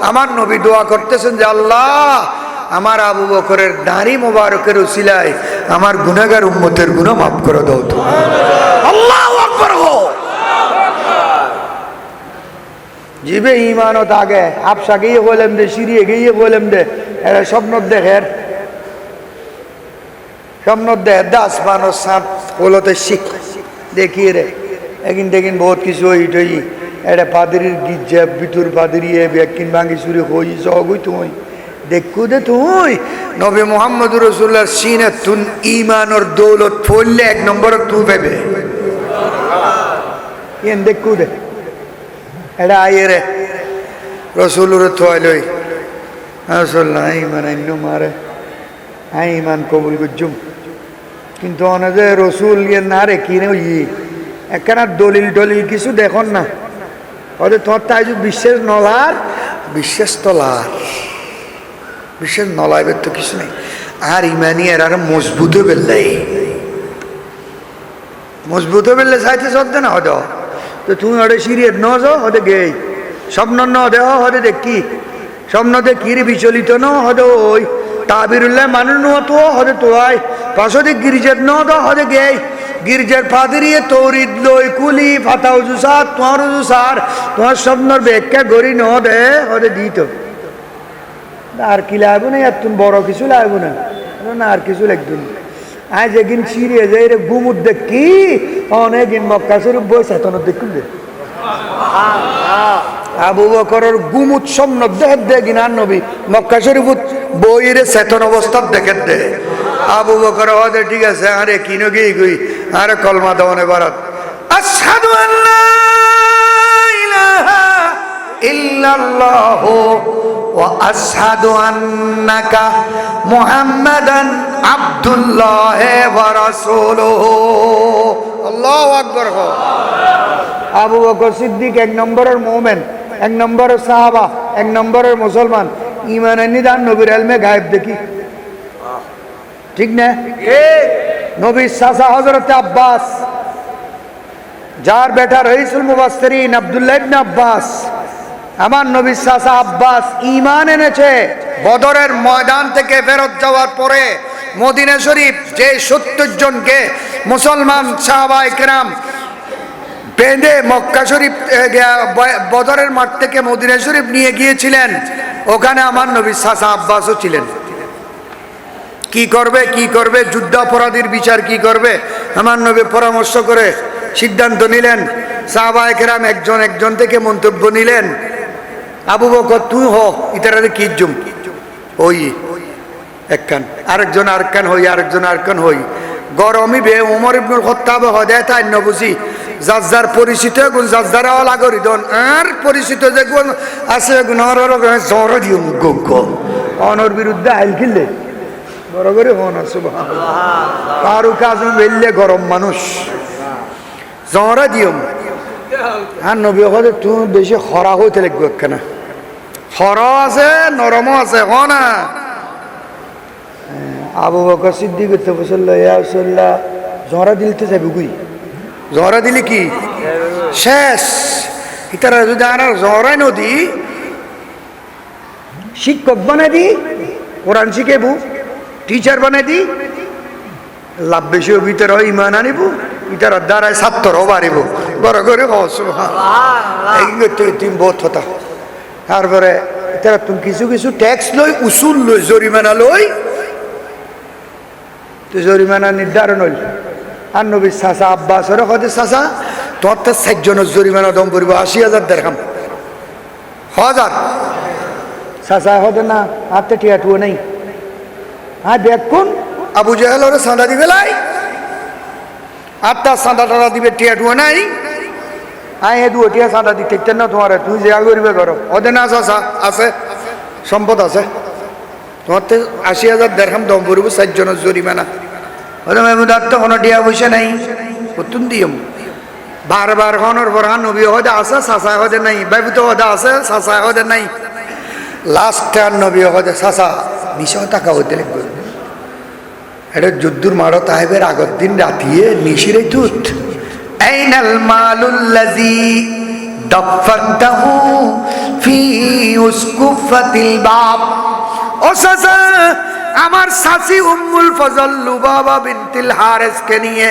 আমার নবী দোয়া করতেছেন যে আল্লাহ আমার আবু বকরের দাড়ি মোবারকের উসিলায় আমার গুনাহগার উম্মতের গুনাহ মাফ করে দাও তুমি। আল্লাহু আকবার। জিবে ইমানত আগে আপসা গিয়ে বললাম দে, সিরিয়ে গিয়ে বললাম দে, এরা স্বপ্ন দেখের স্বপ্ন দেখ দাস বানো সাপ বলতে শিখ দেখিয়ে রে একদিন দেখিন বহুত কিছু হই এটা পাদরির গির্জা ভিতর পাদরি ব্যাকিন ভাঙি চুরি হই সহই তুই দেখু দে তুই নবী মুহাম্মদ রাসূলুল্লাহর সিনে তুন ইমানর দৌলত ফললে 1 নম্বর তুই পাবে এন দেখু দে এটা আইয়ে রে রসুলের থইলই আসল না ইমান আইনো মারে আই ইমান কবুল করজুম কিন্তু অনেকে রসুল ইয়ে না রে কিনে একখানা দলিল টলিল কিছু দেখুন না ওদের তোর তাই বিশ্বাস নলার বিশ্বাস তলার বিশ্বাস নলাইবের তো কিছু নেই আর ইমানি এর আর মজবুত হয়ে বেললাই মজবুত হয়ে বেললে চাইতে চলতে না হদ তো তুমি ওটা সিরিয়ে ন যাও হতে গেই স্বপ্ন ন দেহ হতে দেখি স্বপ্ন দেখির বিচলিত ন হতে ওই তাবিরুল্লাহ মানুষ নো তো হতে তোয়াই পাশে গির্জার ন দ হতে গেই গির্জার ফাদরিয়ে তৌরিদ লই কুলি ফাতাও জুসার তোমার জুসার তোমার স্বপ্নর ব্যাখ্যা গড়ি ন দে হতে দিত আর কি লাগবো না আর তুমি বড় কিছু লাগবো না না আর কিছু লাগতো না আজ একদিন সিরিয়ে যাই রে গুমুর দেখি অনেকদিন মক্কা শরীফ বই চেতন দেখুন দে আবু বকরের গুমুত স্বপ্ন দেখে দে কিনার নবী মক্কা শরীফ বইরে চেতন অবস্থা দেখে দে আবু বকর হদে ঠিক আছে আরে কিনো গিয়ে গই আরে কলমা দেওয়ানে বারাত আশহাদু আল্লা ইলাহা ইল্লাল্লাহু ওয়া আশহাদু আন্নাকা মুহাম্মাদান আব্দুল্লাহ ওয়া রাসূলুহু আল্লাহু আকবার। আবু বকর সিদ্দিক 1 নম্বরের মুমিন 1 নম্বরের সাহাবা 1 নম্বরের মুসলমান ঈমান নিদান নবীর ইলমে গায়েব দেখি ঠিক না নবীর চাচা হযরত আব্বাস যার বেটা রইসুল মুবাশশিরিন আব্দুল্লাহ ইবনে আব্বাস আমার নবীর চাচা আব্বাস ঈমান এনেছে বদরের ময়দান থেকে ফেরত যাওয়ার পরে মদিনা শরীফ যে 70 জনকে মুসলমান সাহাবায়ে কেরাম বেঁধে মক্কা শরীফ বদরের মাঠ থেকে মদিনা শরীফ নিয়ে গিয়েছিলেন ওখানে আমার নবীর চাচা আব্বাসও ছিলেন কি করবে কি করবে, যুদ্ধাপরাধীর বিচার কি করবে। আমার নবী পরামর্শ করে সিদ্ধান্ত নিলেন। সাহাবায়ে কেরাম একজন একজন থেকে মন্তব্য নিলেন। আবু বকর তুই হ ইতারারে কি জুম ওই একখান, আরেকজন আরেকখান হই, আরেকজন আরেকখান হই। গরমই বে ওমর ইবনুল খাত্তাব হদায় তাই নবুজি যার পরিচিত গুণ যার লাগরি দন আর পরিচিত যে গুণ আছে গুণ জ্বর দিও গজ্ঞ অনর বিরুদ্ধে আইল কিনলে বড় করে হন সুবহানাল্লাহ। ফারুক আজম বেললে গরম মানুষ জ্বর দিও আর নবী হলে তুমি বেশি খরা হইতে লাগবে কেন, খরা আছে নরমও আছে হ না। আবু বকর সিদ্দিক বসল্লাহ জহরা দিলতে যাবে গুই, জহরা দিলি কি শেষ। ইতারা যদি আর জহরাই নদী শিক্ষক বানাই দি, কোরআন শিখেবু, টিচার বানাই দি, লাভ বেশি ভিতরে ইমান আনিব, ইতার দ্বারায় ছাত্রও বাড়িব বড় করে তুমি বোধ হতা। তারপরে ইতারা তুমি কিছু কিছু ট্যাক্স লই, উসুল লই, জরিমানা লই, তো জরিমানা নির্ধারণ হইল। আর নবীর চাচা আব্বাস ওরা হতে চাচা তোমার তো ৬০ জনের জরিমানা দম পড়ব ৮০,০০০ দেখাম ১০০০ চাচা হতে না হাতে টিয়াটুও নেই। হ্যাঁ দেখুন আবু জাহেল ওরা চাঁদা দিবে লাই আটটা চাঁদা টাদা দিবে টিয়াটুও নাই। হ্যাঁ এ দু টিয়া চাঁদা দিতে না তোমার, তুমি যে করবে করো ওদের না চাচা আছে সম্পদ আছে তোমার তো ৮০,০০০ দেখাম দম পড়ব ৬০ জনের জরিমানা। ওদের মেহমুদার তো কোনো টিয়া পয়সা নাই কতুন দিয়ম বারবার হনর পর নবী হদে আছে চাচা হদে নাই, বাইবু তো হদে আছে চাচা হদে নাই। লাস্টে আর নবী হদে চাচা ২০ টাকা হতে লাগবে। এটা যুদ্ধুর মারো তাহেবের আগের দিন রাতিয়ে নিশিরে তুত আইনাল মালুল্লাযী দাফানতাহু ফি উসকুফাতিল বাব। ও চাচা আমার সাসি উম্মুল ফজল লুবাবা বিনতিল হারেসকে নিয়ে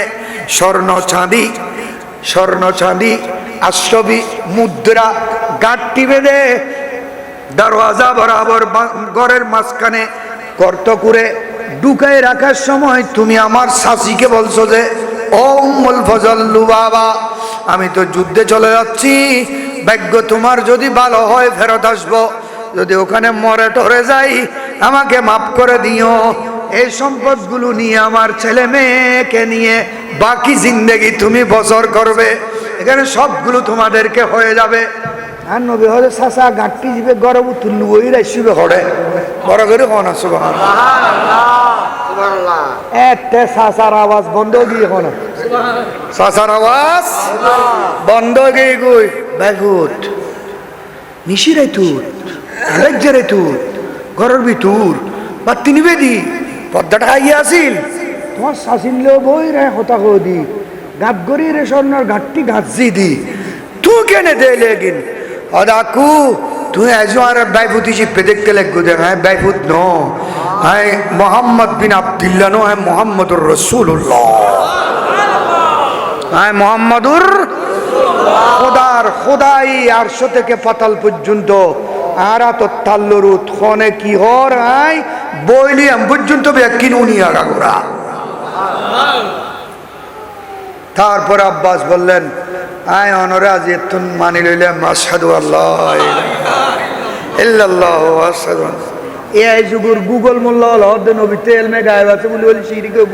স্বর্ণ চাঁদি আশ্রবি মুদ্রা গাঁটটি বেঁধে দরওয়াজা বরাবর ঘরের মাঝখানে গর্ত করে ঢুকায় রাখার সময় তুমি আমার সাসিকে বলছো যে ও উম্মুল ফজল লুবাবা আমি তো যুদ্ধে চলে যাচ্ছি, ভাগ্য তোমার যদি ভালো হয় ফেরত আসবো, যদি ওখানে মরে টরে যাই আমাকে মাফ করে দিও। এই সম্পদগুলো নিয়ে আমার ছেলে মেয়েকে নিয়ে বাকি জিন্দেগি তুমি বছর করবে, এখানে সবগুলো তোমাদেরকে হয়ে যাবে। আর নবী হলে চাচা গাঁটটি যাবে গরম তুল্লু ওই রাইসিবে হরে বড় করে হন একটা চাচার আওয়াজ বন্ধ গিয়ে হন, চাচার আওয়াজ বন্ধ গিয়ে গই ব্যাগুট নিশিরাই তুর আরেকজারে তুর ঘরের ভিতর বা তিনি বেদি পর্দাটা আইয়া আসিল তোমার শাসিনলেও বই রে হতা দি গাত গড়ি রে স্বর্ণর ঘাটটি ঘাটছি দি তুই কেনে দে লেগিন অদাকু তুই এজো আর বাইফুতি চিপে দেখতে লাগবো দেখ হ্যাঁ বাইফুত ন হ্যাঁ মোহাম্মদ বিন আব্দুল্লাহ নো হ্যাঁ মোহাম্মদুর রসুল্লাহ হ্যাঁ মোহাম্মদুর খোদাই আরশ থেকে পাতাল পর্যন্ত আরা তো তাল্লুরুত খনে কি হর আই বইলিয়াম পর্যন্ত ব্যাকিন উনি আগাগোড়া। তারপর আব্বাস বললেন আয় অনরে আজ এতুন মানি লইলাম আশহাদু আল্লাহ ইল্লাল্লাহু ওয়া আশহাদু এই যুগের গুগল মোল্লা হল হদ্দে নবীতে এলমে গায়েব আছে বলে বলি শিরিক হইব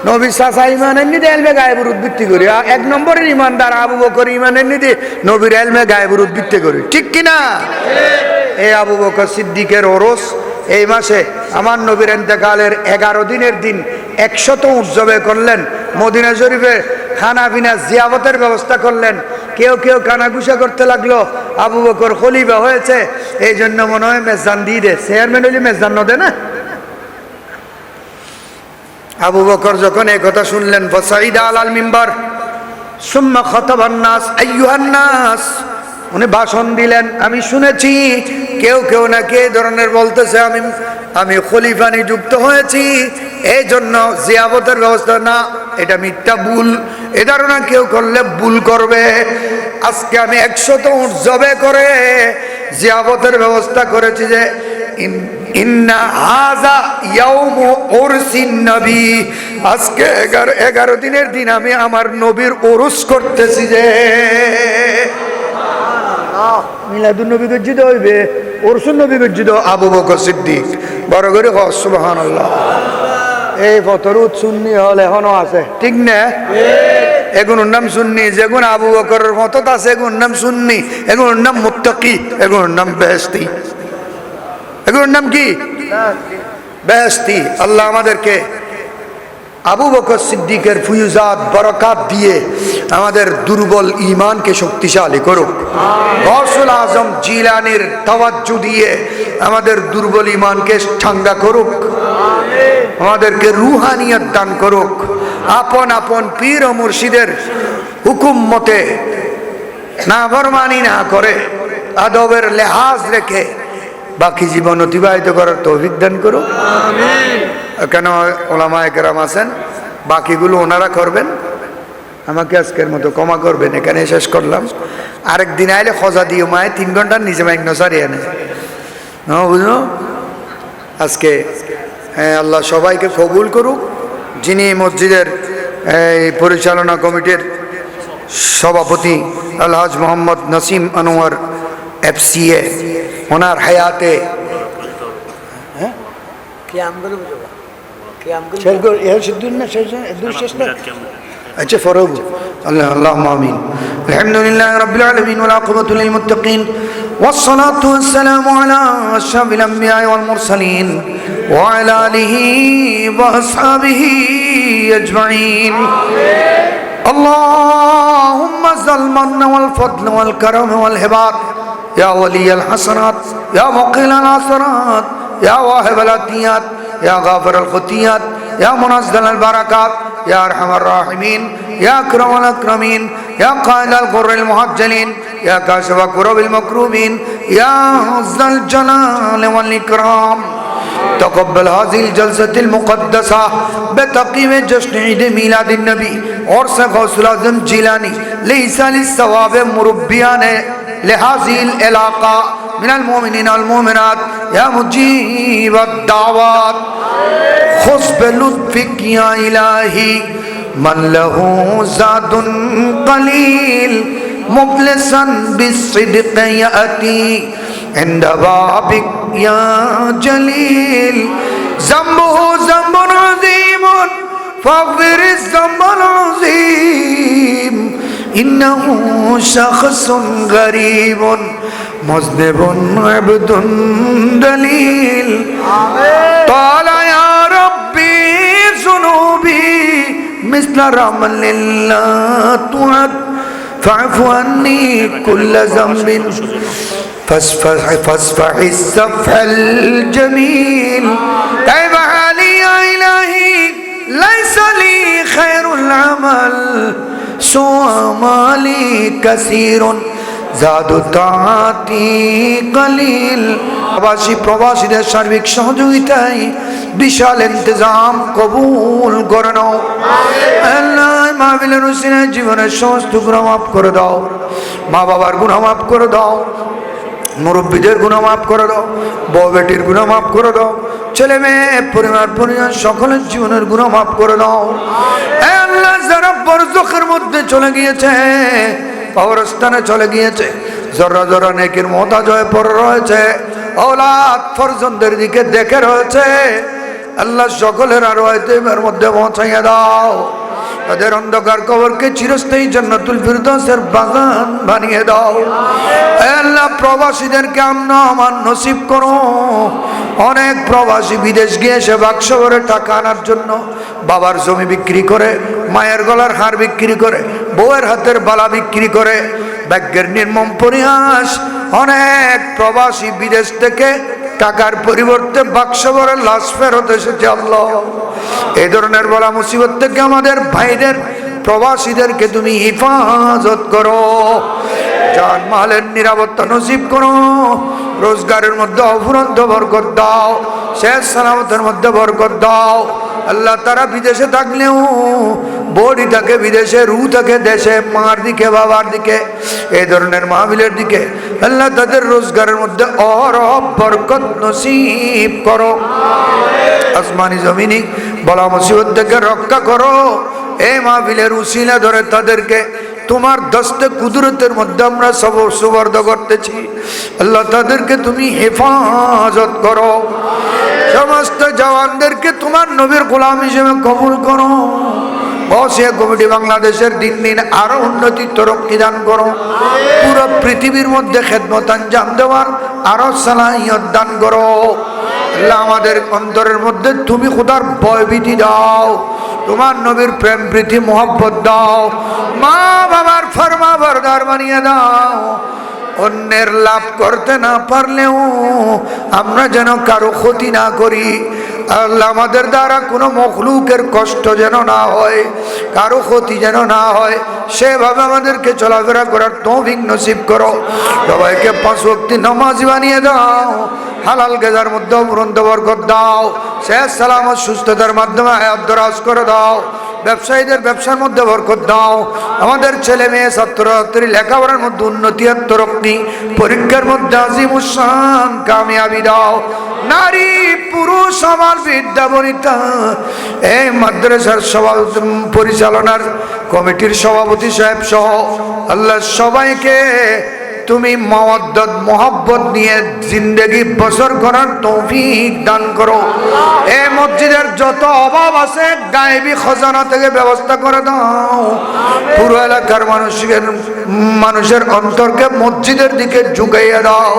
নবী চাচা ইমান এমনি দিয়ে এলমে গায়েবের উদ্বৃত্তি করি। ১ নম্বরের ইমানদার আবু বকর ইমান এমনি দিয়ে নবীর এলমে গায়েবের উদ্বৃত্তি করি, ঠিক কিনা? এই আবু বকর সিদ্দিকের ওরস এই মাসে আমার নবীর ইন্তেকালের 11 দিনের দিন 100 উট জবাই করলেন। মদিনা শরীফে খানা পিনা জিয়াবতের ব্যবস্থা করলেন। কেউ কেউ কানাঘুষা করতে লাগলো আবু বকর খলিফা হয়েছে এই জন্য মনে হয় মেজদান দিয়ে দে, চেয়ারম্যান হইলে মেজদান ন দে না। আবু বকর যখন এই কথা শুনলেন ফাসাইদা আলাল মিম্বার সুম্মা খাতাবান নাস আইয়ুহান নাস, উনি ভাষণ দিলেন। আমি শুনেছি কেউ কেউ নাকি এই ধরনের বলতেছে আমি খলিফা নিযুক্ত হয়েছি এই জন্য জিয়াবতের ব্যবস্থা না, এটা মিথ্যা ভুল, এ ধারণা কেউ করলে ভুল করবে। আজকে আমি 100 উট জবে করে জিয়াবতের ব্যবস্থা করেছি যে ইন্না হাযা ইয়াউমু উরসিন নবী, আজকে 11 দিনের দিন আমি আমার নবীর উরুস করতেছি। যে মিলাদুন নবী গজ্জিত হইবে, উরসুন নবী গজ্জিত আবু বকর সিদ্দিক। বড় করে সুবহানাল্লাহ। এই ফতরুত সুন্নি হল এখনো আছে, ঠিক না? এগুলোর নাম সুন্নি। যেগুন আবু বকরের মত আছে এগুলোর নাম সুন্নি, এগুলোর নাম মুত্তাকি, এগুলোর নাম বেহেশতি। এগুলোর নাম কি? বেহেশতি। আল্লাহ আমাদেরকে আবু বকর সিদ্দিকের ফুয়ুজাত বরকাত দিয়ে আমাদের দুর্বল ঈমানকে শক্তিশালী করুক। গৌসুল আজম জিলানির তাওয়াজ্জু দিয়ে আমাদের দুর্বল ঈমানকে ঠান্ডা করুক, আমাদেরকে রুহানিয়ত দান করুক। আপন আপন পীর ও মুর্শিদের হুকুম মতে নাফরমানি না করে আদবের লেহাজ রেখে বাকি জীবন অতিবাহিত করার তৌফিক দান করুক। কেন ওলামায়ে কেরাম আছেন, বাকিগুলো ওনারা করবেন, আমাকে আজকের মতো ক্ষমা করবেন। এখানে শেষ করলাম। আরেকদিন আইলে খজা দিয়ে মায় 3 ঘন্টার নিচে মাইক নসারিয়ে নেয়। বুঝলো? আজকে আল্লাহ সবাইকে কবুল করুক। যিনি মসজিদের এই পরিচালনা কমিটির সভাপতি আলহাজ মোহাম্মদ নাসিম আনোয়ার FCA, ওনার হায়াতে अच्छा फरोग अल्लाहुम्मा आमीन। अल्हम्दुलिल्लाहि रब्बिल आलमीन वल आक़िबतु लिल मुत्तक़ीन वस्सलातु वस्सलामु अला अशरफिल अंबिया'i वल मुरसलीन व अला आलिहि व अस्हाबिहि अजमईन। अल्लाहुम्मा ज़ल मन्न वल फद्ल वल करम वल हिबात या वलियल हसनात या मुक़िलल असरात या वाहिबल अतियात या गाफिरल ख़ुतियात या मुनज़्ज़िलल बरकात या अरहमर राहिमीन या अकरमल अकरमीन या क़ाइदल ग़ुर्रिल मुहज्जलीन या काशिफ़ कुरबिल मकरूबीन या ज़ल जलाल वल इकराम। तक़ब्बल हाज़िल जलसतिल मुक़द्दसा बेतक़ीम जश्न ईद मीलादिन नबी और से गौसुल आज़म जिलानी लैसा लिस्सवाब मुरब्बियान लिहाज़िल इलाक़ा मिनल मोमिनीन वल मोमिनात या मुजीब अद-दावात खुश बिलुत्फ़िक या इलाही मन लहू ज़ादुन क़लील मुफ़लिसन बिस्सिद्क़ याती इंद बाबिक या जलील ज़ंबुहु ज़ंबुन अज़ीमुन फ़ग़्फ़िर ज़ंबल अज़ीम इन्नहु शख़्सुन गरीबुन मुज़निबुन अब्दुन दलील ताला या रब्बी ज़ुनूबी मिस्ल रमलिल ला तुअद फ़अफ़ु अन्नी कुल्ल ज़ंबिन फ़स्फ़ह इस्सफ़हल जमील तैब हाली या इलाही लैसा ली खैरुल अमल सुअमाली कसीरुन जादु ताती कलील। प्रवासीদের সার্বিক সহযোগিতায় বিশাল ইন্তজাম কবুল করে নাও। আল্লাহ মাহফিলের উসিলায় জীবনের সমস্ত গুনাহ মাফ করে দাও, মা বাবার গুনাহ মাফ করে দাও, মুরব্বীদের গুনাহ মাফ করে দাও, বউ বেটির গুনাহ মাফ করে দাও, ছেলে মেয়ে পরিবার পরিজন সকলের জীবনের গুনাহ মাফ করে দাও। হে আল্লাহ, যারা বরজখের মধ্যে চলে গিয়েছে, কবরস্থানে চলে গিয়েছে, জরা জরা নেকির মোহতাজ হয়ে পড়ে রয়েছে, औलाद फरजंদের দিকে দেখে রয়েছে, আল্লাহ সকলের আরওয়াতের মধ্যে পৌঁছাইয়া দাও। তাদের অন্ধকার কবরকে চিরস্থায়ী জান্নাতুল ফিরদাউসের বাগান বানিয়ে দাও। হে আল্লাহ, প্রবাসীদেরকে আমন আমান নসিব করো। অনেক প্রবাসী বিদেশ গিয়ে সে বাক্স ভরে টাকা আনার জন্য বাবার জমি বিক্রি করে, মায়ের গলার হার বিক্রি করে, বউয়ের হাতের বালা বিক্রি করে, ভাগ্যের নির্মম পরিহাস। অনেক প্রবাসী বিদেশ থেকে টাকার পরিবর্তে বাক্স ভরে লাশ ফেরত এসেছে। আল্লাহ, এই ধরনের বলা মুসিবত থেকে আমাদের ভাইদের প্রবাসীদেরকে তুমি হিফাজত করো, জান মালের নিরাপত্তা নসিব করো, রোজগারের মধ্যে অফুরন্ত বরকত দাও, শেষ সালামতের মধ্যে বরকত দাও। আল্লাহ, তারা বিদেশে থাকলেও বডি থাকে বিদেশে, রু থাকে দেশে, মার দিকে বাবার দিকে, এই ধরনের মাহফিলের দিকে আল্লাহ তাদের রোজগারের মধ্যে অরব বরকত নসিব করো। আসমানি জমিনি বলা মুসিবত থেকে রক্ষা করো। এই মাহফিলের উসিলা ধরে তাদেরকে তোমার দস্তে কুদরতের মধ্যে আমরা সব সুবর্দ করতেছি। আল্লাহ তাদেরকে তুমি হেফাজত করো। সমস্ত জওয়ানদেরকে তোমার নবীর গোলাম হিসেবে কবুল করো। বসিয়া কমিটি বাংলাদেশের দিন দিন আরো উন্নতি তরক্কি দান করো। পুরো পৃথিবীর মধ্যে খেদমত আঞ্জাম দেওয়ার আরো সালাহিয়ত দান করো। আল্লাহ আমাদের অন্তরের মধ্যে তুমি খোদার ভয়ভীতি দাও, তোমার নবীর প্রেম প্রীতি মোহব্বত দাও, মা বাবার ফরমা বরদার বানিয়ে দাও। অন্যের লাভ করতে না পারলেও আমরা যেন কারো ক্ষতি না করি। আল্লাহ আমাদের দ্বারা কোনো মখলুকের কষ্ট যেন না হয়, কারো ক্ষতি যেন না হয়, সেভাবে আমাদেরকে চলাফেরা করার তৌফিক নসিব করো। সবাইকে 5 ওয়াক্ত নামাজি বানিয়ে দাও। হালাল গেজার মধ্যে অমরন্ত বরকত দাও। শেষ সালামত সুস্থতার মাধ্যমে হায়াত দরাজ করে দাও। ব্যবসায়ীদের ব্যবসার মধ্যে বরকত দাও। আমাদের ছেলে মেয়ে ছাত্রছাত্রী লেখাপড়ার মধ্যে উন্নতি আর তরক্কি, পরীক্ষার মধ্যে আজিমুসান কামিয়াবি দাও। নারী পুরুষ আমার বিদ্যা বনিতা এই মাদ্রাসার পরিচালনার কমিটির সভাপতি সাহেব সহ আল্লাহ সবাইকে তুমি মাওয়াদ্দাত মোহাব্বত নিয়ে জিন্দেগি বসর করার তৌফিক দান করো। এই মসজিদের যত অভাব আছে গায়েবী খজানা থেকে ব্যবস্থা করে দাও। পুরো এলাকার মানুষের অন্তরকে মসজিদের দিকে ঝুঁকাইয়া দাও।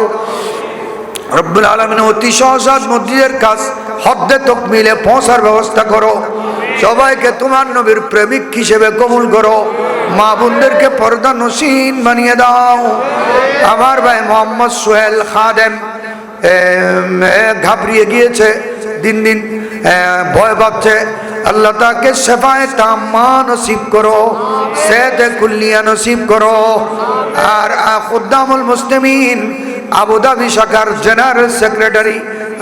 রব্বুল আলামিন অতি সহজ মসজিদের কাজ হদ্দে তকমিলে পৌঁছার ব্যবস্থা করো। সবাইকে তোমার নবীর প্রেমিক হিসেবে কবুল করো। মা বোনদেরকে পর্দা নসীন বানিয়ে দাও। আমার ভাই মোহাম্মদ সোহেল খাদেম ঘাবড়িয়ে গিয়েছে, দিন দিন ভয় পাচ্ছে। আল্লাহ তাকে শেফায়ে তাম্মা নসিব করো, সেহতে কুল্লিয়া নসিব করো। আর খুদ্দামুল মুসলিমিন আবুধাবি শাখার জেনারেল সেক্রেটারি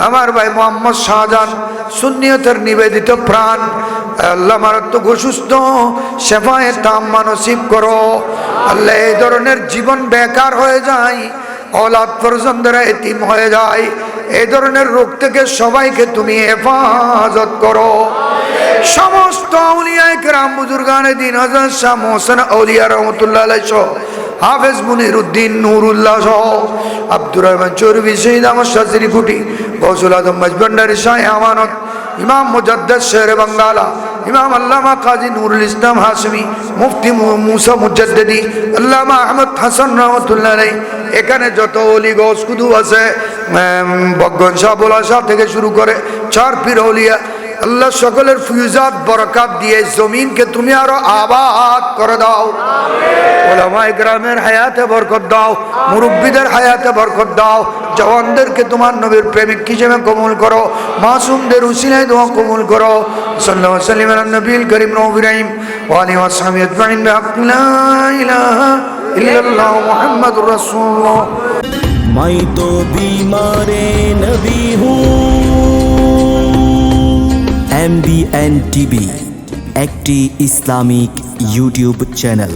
আমার ভাই মোহাম্মদ শাহজাহান সুন্নিয়তের নিবেদিত প্রাণ, আল্লাহ মারাত্মক অসুস্থ, শেফায়ে তাম্মা নসিব করো। আল্লাহ এই ধরনের জীবন বেকার হয়ে যায়, औलाद फरजंदरा यतीम हो जाए, ए धरनेर रोग থেকে সবাইকে তুমি হেফাজত করো। সমস্ত আউলিয়ায়ে কেরাম বুজুর্গানে দিন হযরত শাহ মোহসেন আউলিয়া রহমাতুল্লাহ আলাইহি সহ হাফেজ মুনিরউদ্দিন নুরুল্লাহ সহ আব্দুর রহমান চৌরবি শহীদ আহমদ শাহরি কুটি গৌসুল আজম মজবন্ডারি শাহ আমানত ইমাম মুজাদ্দিদ শের বাঙ্গালা ইমাম আল্লামা কাজী নুরুল ইসলাম হাশমি মুফতি মুসা মুজাদ্দিদি আল্লামা আহমদ হাসান রহমাতুল্লাহ আলাইহি এখানে যত ওলি গৌস কুদু আছে বগ্গন শাহ বোলা শাহ থেকে শুরু করে চার পীর আউলিয়া আল্লাহ সকলের ফিউজাত বরকত দিয়ে জমিনকে তুমি আরো আবাদ করে দাও। উলামায়ে কেরামের হায়াতে বরকত দাও, মুরব্বিদের হায়াতে বরকত দাও, জওয়ানদেরকে তোমার নবীর প্রেমিক হিসেবে কবুল করো, মাসুমদের উসিলায় দোয়া কবুল করো। সাল্লাল্লাহু আলাইহি ওয়া সাল্লাম আলা নবীল করিম ইব্রাহিম ওয়া আলিহি ওয়া সাহবিহি আজমাইন বিহাক্কি লা ইলাহা ইল্লাল্লাহ মুহাম্মাদুর রাসূলুল্লাহ। मैं तो बीमार नबी हूँ। MBN TV একটি ইসলামিক ইউটিউব চ্যানেল।